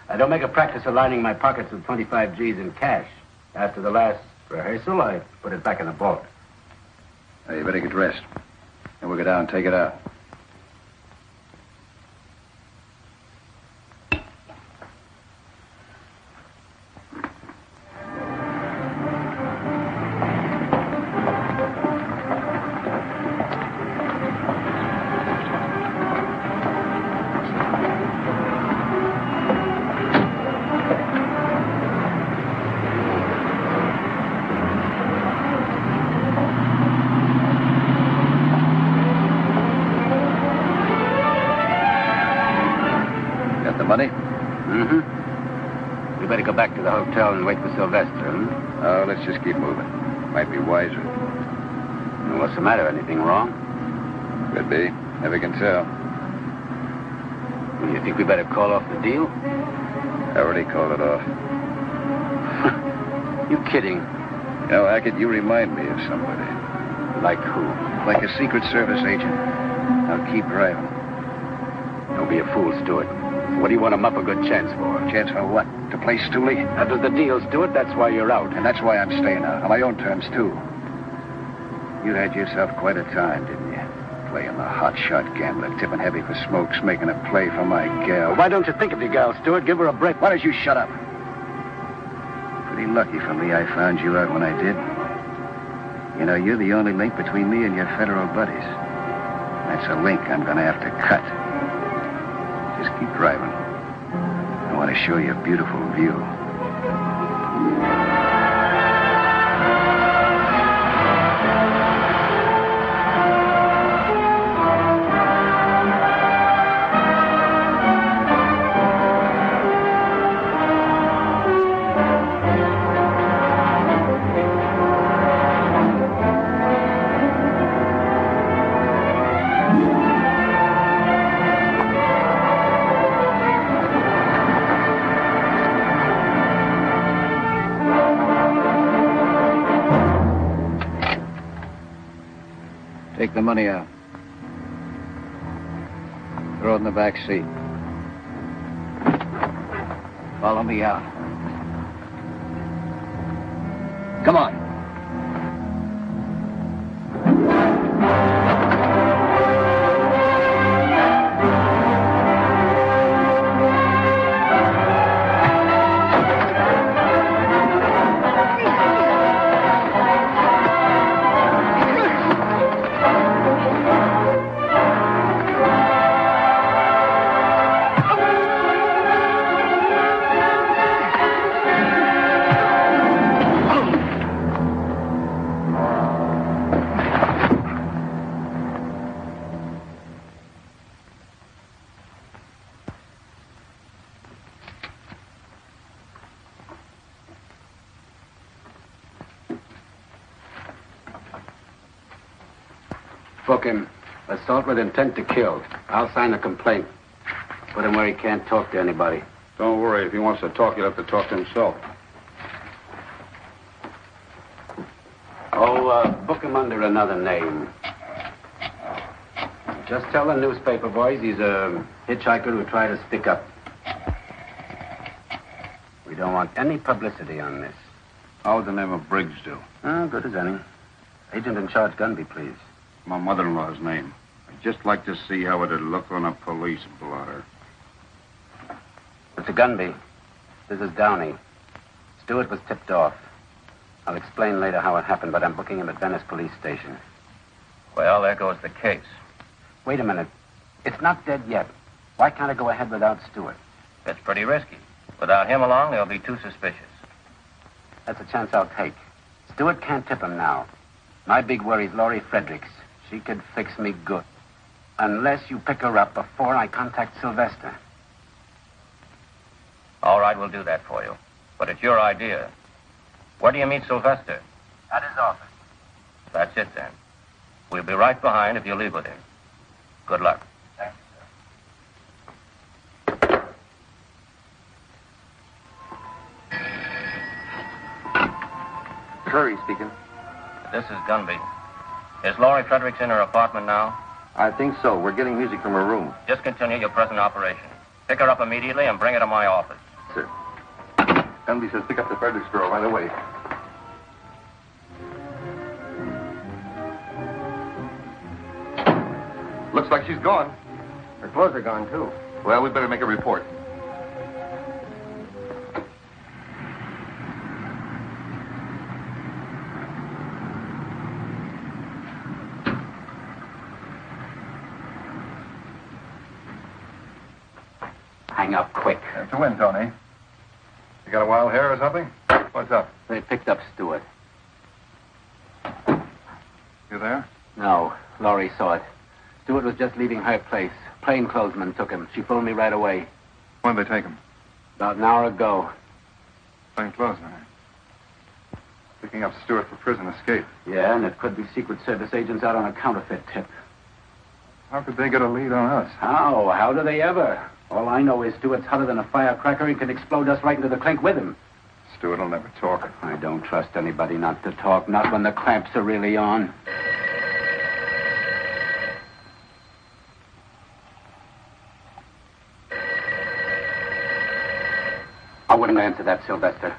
I don't make a practice of lining my pockets with 25 G's in cash. After the last rehearsal, I put it back in the vault. Now, you better get dressed. And we'll go down and take it out. Money? Mm-hmm. We better go back to the hotel and wait for Sylvester, hmm? Oh, let's just keep moving. Might be wiser. Well, what's the matter? Anything wrong? Could be. Never can tell. Well, you think we better call off the deal? I already called it off. You kidding? You know, Hackett, you remind me of somebody. Like who? Like a Secret Service agent. Now keep driving. Don't be a fool, Stewart. What do you want him up a good chance for? Chance for what? To play Stooley? That was the deal, Stewart. That's why you're out. And that's why I'm staying out. On my own terms, too. You had yourself quite a time, didn't you? Playing the hotshot gambler, tipping heavy for smokes, making a play for my gal. Well, why don't you think of your gal, Stewart? Give her a break. Why don't you shut up? Pretty lucky for me I found you out when I did. You know, you're the only link between me and your federal buddies. That's a link I'm going to have to cut. Just keep driving. I want to show you a beautiful view. Take the money out. Throw it in the back seat. Follow me out. Come on. Book him. Assault with intent to kill. I'll sign the complaint. Put him where he can't talk to anybody. Don't worry. If he wants to talk, he'll have to talk to himself. Oh, book him under another name. Just tell the newspaper boys he's a hitchhiker who tried to stick up. We don't want any publicity on this. How would the name of Briggs do? Oh, good as any. Agent in charge, Gunby, please. My mother-in-law's name. I'd just like to see how it'd look on a police blotter. Mr. Gunby, this is Downey. Stewart was tipped off. I'll explain later how it happened, but I'm booking him at Venice Police Station. Well, there goes the case. Wait a minute. It's not dead yet. Why can't I go ahead without Stewart? It's pretty risky. Without him along, they'll be too suspicious. That's a chance I'll take. Stewart can't tip him now. My big worry's Laurie Fredericks. She could fix me good. Unless you pick her up before I contact Sylvester. All right, we'll do that for you. But it's your idea. Where do you meet Sylvester? At his office. That's it, then. We'll be right behind if you leave with him. Good luck. Thank you, Curry speaking. This is Gunby. Is Laurie Fredericks in her apartment now? I think so. We're getting music from her room. Just continue your present operation. Pick her up immediately and bring her to my office. Sir. Gunby says pick up the Fredericks girl right away. Looks like she's gone. Her clothes are gone, too. Well, we better make a report. Hang up quick. To win, Tony. You got a wild hair or something? What's up? They picked up Stewart. You there? No, Laurie saw it. Stewart was just leaving her place. Plainclothesman took him. She phoned me right away. When did they take him? About an hour ago. Plainclothesman. Picking up Stewart for prison escape. Yeah, and it could be Secret Service agents out on a counterfeit tip. How could they get a lead on us? How? How do they ever? All I know is Stewart's hotter than a firecracker and can explode us right into the clink with him. Stewart will never talk. I don't trust anybody not to talk, not when the clamps are really on. I wouldn't answer that, Sylvester.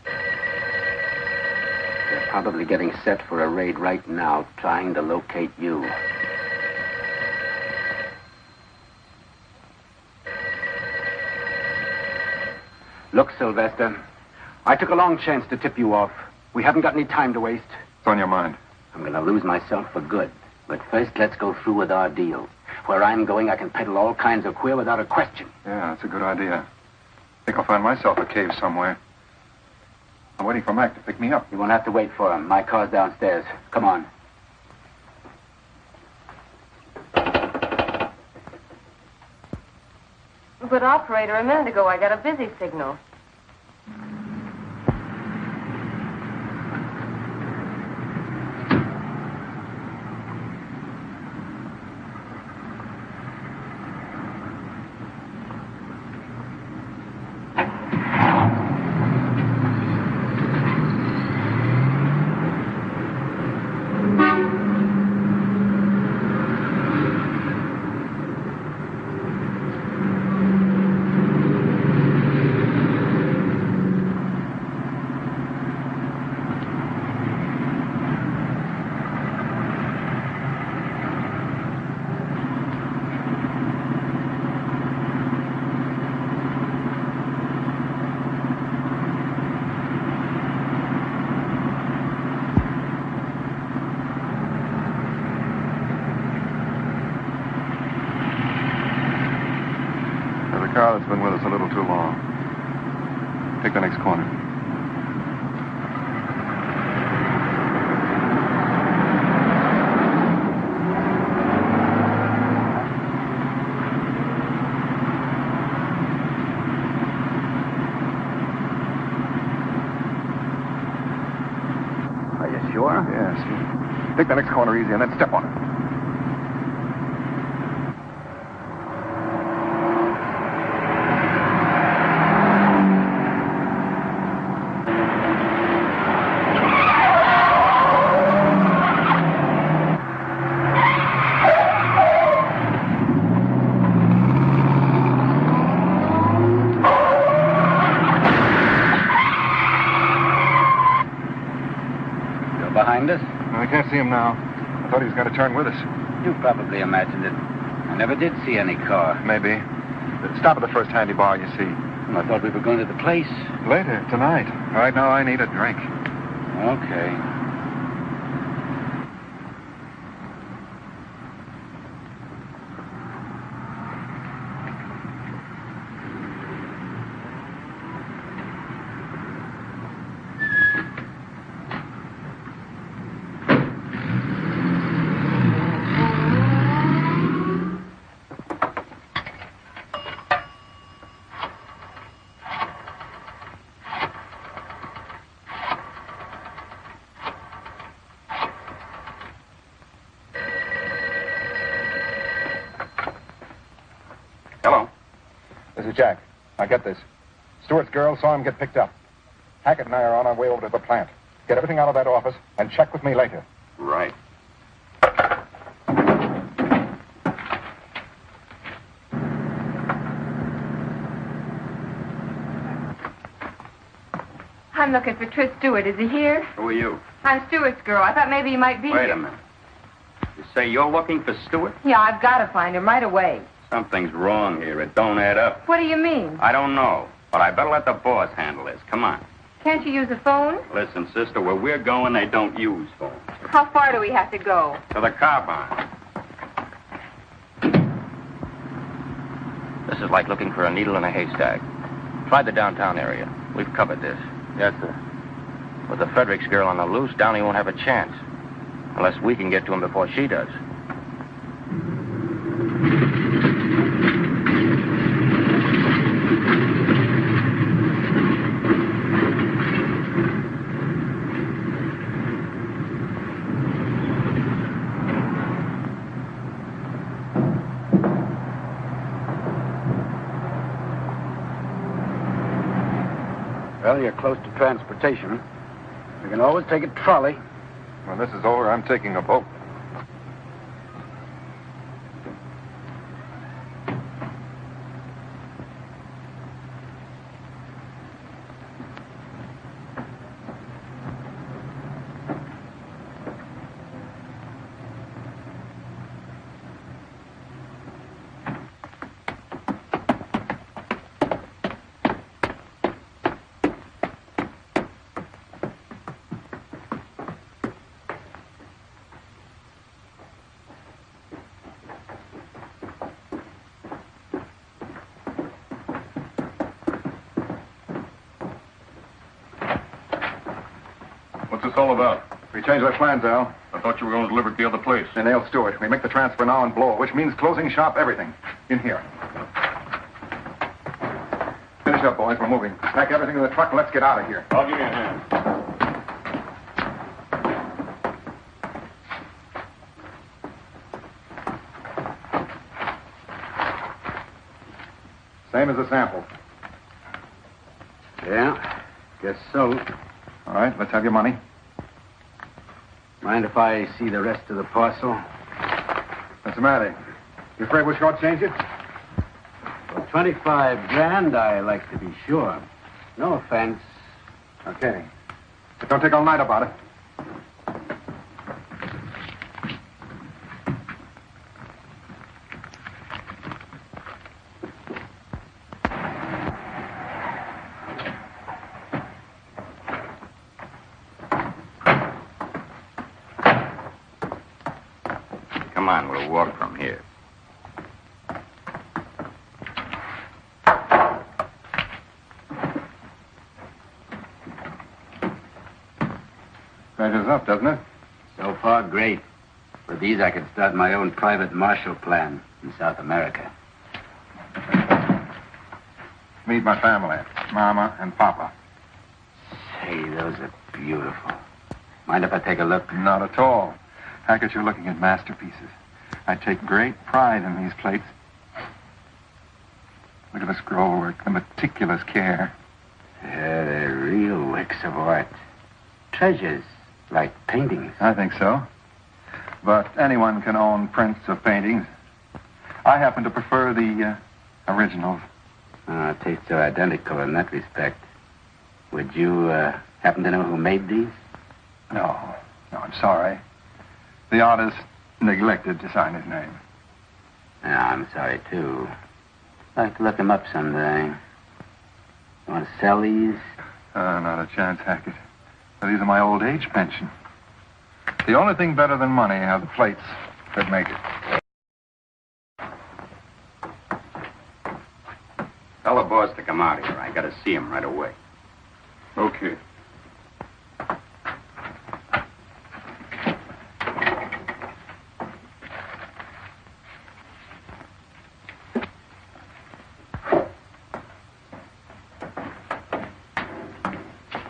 They're probably getting set for a raid right now, trying to locate you. Look, Sylvester, I took a long chance to tip you off. We haven't got any time to waste. It's on your mind. I'm going to lose myself for good. But first, let's go through with our deal. Where I'm going, I can peddle all kinds of queer without a question. Yeah, that's a good idea. I think I'll find myself a cave somewhere. I'm waiting for Mac to pick me up. You won't have to wait for him. My car's downstairs. Come on. But, operator, a minute ago I got a busy signal. Car that's been with us a little too long. Take the next corner. Are you sure? Yes. Take the next corner easy and then step on it. can't see him now. I thought he was going to turn with us. You probably imagined it. I never did see any car. Maybe. Stop at the first handy bar you see. I thought we were going to the place. Later, tonight. Right now, I need a drink. Okay. Jack, now get this. Stewart's girl saw him get picked up. Hackett and I are on our way over to the plant. Get everything out of that office and check with me later. Right. I'm looking for Tris Stewart. Is he here? Who are you? I'm Stewart's girl. I thought maybe he might be Wait here. a minute. You say you're looking for Stewart? Yeah, I've got to find him right away. Something's wrong here. It don't add up. What do you mean? I don't know, but I better let the boss handle this. Come on. Can't you use a phone? Listen, sister, where we're going, they don't use phones. How far do we have to go? To the car barn. This is like looking for a needle in a haystack. Try the downtown area. We've covered this. Yes, sir. With the Fredericks girl on the loose, Downey won't have a chance. Unless we can get to him before she does. Well, you're close to transportation. You can always take a trolley. When this is over, I'm taking a boat. What's this all about? We changed our plans, Al. I thought you were going to deliver it to the other place. They nailed Stewart. We make the transfer now and blow, which means closing shop, everything. In here. Finish up, boys. We're moving. Pack everything in the truck and let's get out of here. I'll give you a hand. Same as the sample. Yeah, guess so. All right, let's have your money. Mind if I see the rest of the parcel? What's the matter? You afraid we'll shortchange you? For 25 grand, I like to be sure. No offense. Okay. But don't take all night about it. Come on, we'll walk from here. Measures up, doesn't it? So far, great. For these, I could start my own private Marshall Plan in South America. Meet my family, Mama and Papa. Say, those are beautiful. Mind if I take a look? Not at all. Hackett, you're looking at masterpieces. I take great pride in these plates. Look at the scroll work, the meticulous care. Yeah, they're real works of art. Treasures, like paintings. I think so. But anyone can own prints of paintings. I happen to prefer the originals. Tastes are identical in that respect. Would you happen to know who made these? No, I'm sorry. The artist neglected to sign his name. Yeah, I'm sorry, too. I'd like to look him up someday. You want to sell these? Not a chance, Hackett. These are my old age pension. The only thing better than money are the plates that make it. Tell the boss to come out here. I got to see him right away. Okay.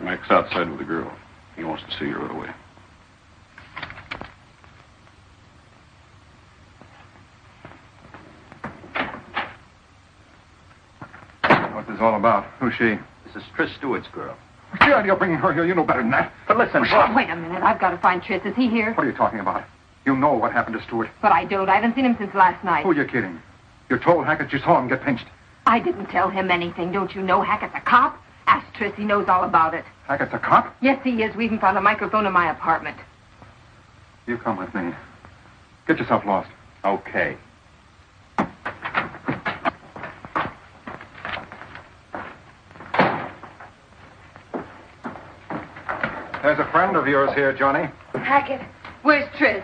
Mike's outside with the girl. He wants to see her right away. What's this all about? Who's she? This is Tris Stewart's girl. What's the idea of bringing her here? You know better than that. But listen, Wait a minute. I've got to find Tris. Is he here? What are you talking about? You know what happened to Stewart. But I don't. I haven't seen him since last night. Who are you kidding? You told Hackett you saw him get pinched. I didn't tell him anything. Don't you know Hackett's a cop? Ask Tris. He knows all about it. Hackett's a cop? Yes, he is. We even found a microphone in my apartment. You come with me. Get yourself lost. Okay. There's a friend of yours here, Johnny. Hackett, where's Tris?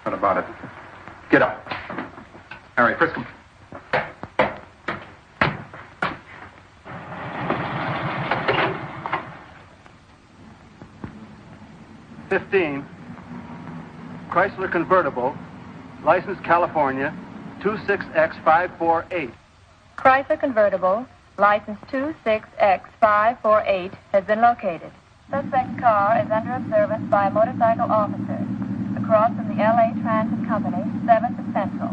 What about it? Get up. Harry, frisk him. Chrysler convertible, license California, 26X548. Chrysler convertible, license 26X548, has been located. Suspect car is under observance by a motorcycle officer. Across from the LA Transit Company, 7th to Central.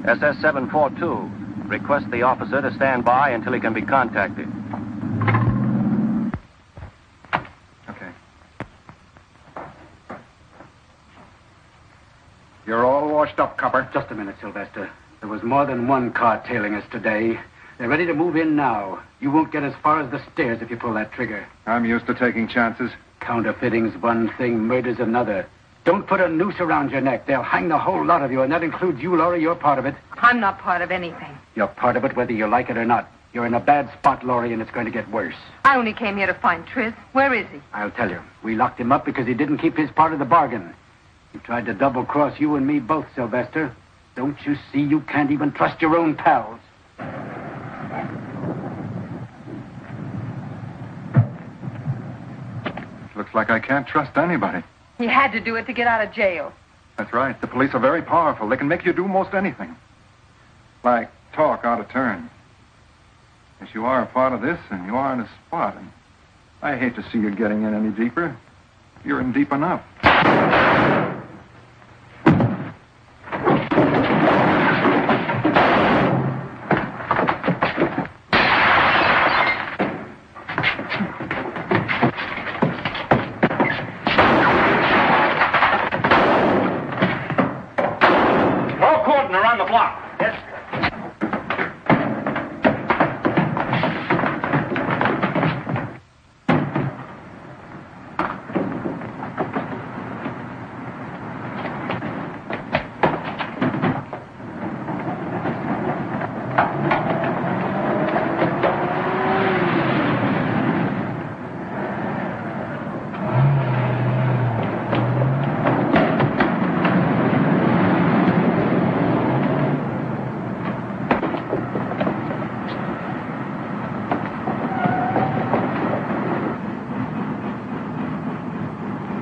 SS-742. Request the officer to stand by until he can be contacted. Okay. You're all washed up, copper. Just a minute, Sylvester. There was more than one car tailing us today. They're ready to move in now. You won't get as far as the stairs if you pull that trigger. I'm used to taking chances. Counterfeiting's one thing, murder's another. Don't put a noose around your neck. They'll hang the whole lot of you, and that includes you, Laurie. You're part of it. I'm not part of anything. You're part of it whether you like it or not. You're in a bad spot, Laurie, and it's going to get worse. I only came here to find Tris. Where is he? I'll tell you. We locked him up because he didn't keep his part of the bargain. He tried to double-cross you and me both, Sylvester. Don't you see you can't even trust your own pals? Looks like I can't trust anybody. He had to do it to get out of jail. That's right. The police are very powerful. They can make you do most anything. Like talk out of turn. Yes, you are a part of this, and you are in a spot. And I hate to see you getting in any deeper. You're in deep enough.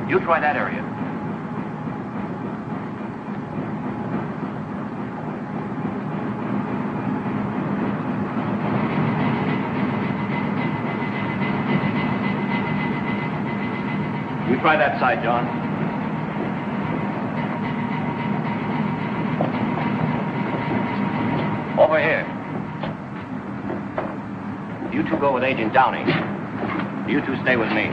You try that area. You try that side, John. Over here. You two go with Agent Downey. You two stay with me.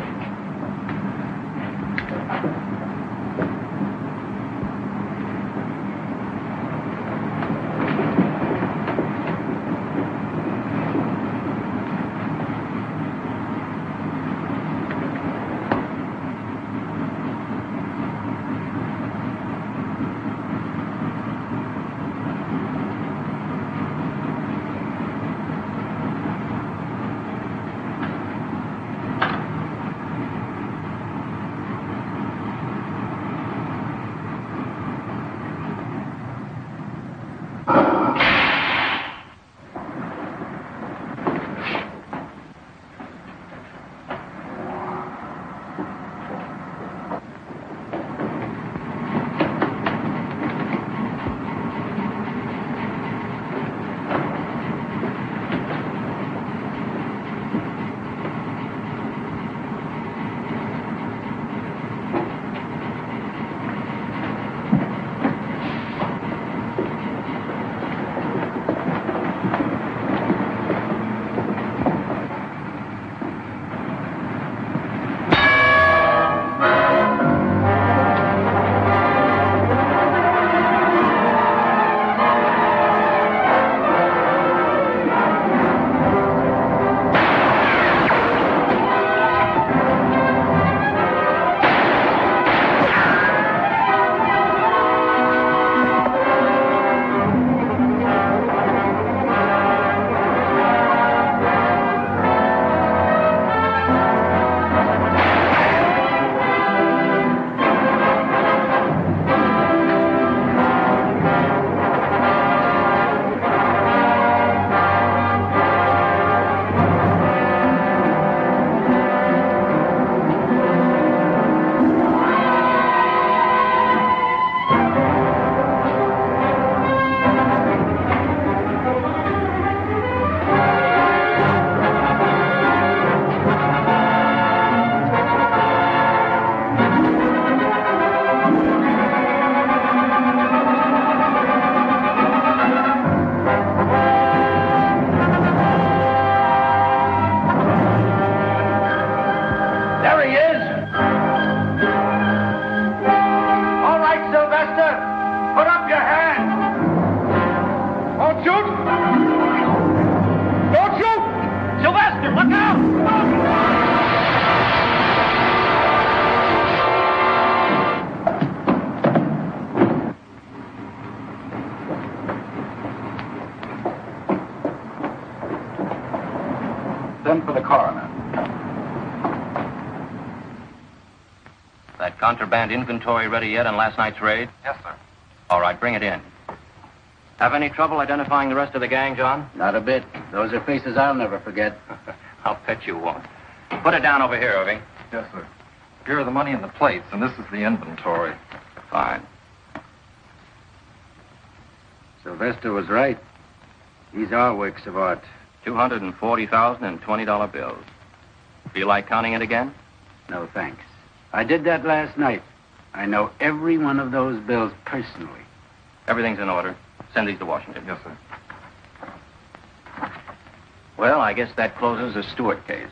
Send for the coroner. That contraband inventory ready yet on last night's raid? Yes, sir. All right, bring it in. Have any trouble identifying the rest of the gang, John? Not a bit. Those are faces I'll never forget. I'll bet you won't. Put it down over here, Irving. Yes, sir. Here are the money and the plates, and this is the inventory. Fine. Sylvester was right. These are works of art. $240,000 in $20 bills. Feel like counting it again? No, thanks. I did that last night. I know every one of those bills personally. Everything's in order. Send these to Washington. Yes, sir. Well, I guess that closes the Stewart case.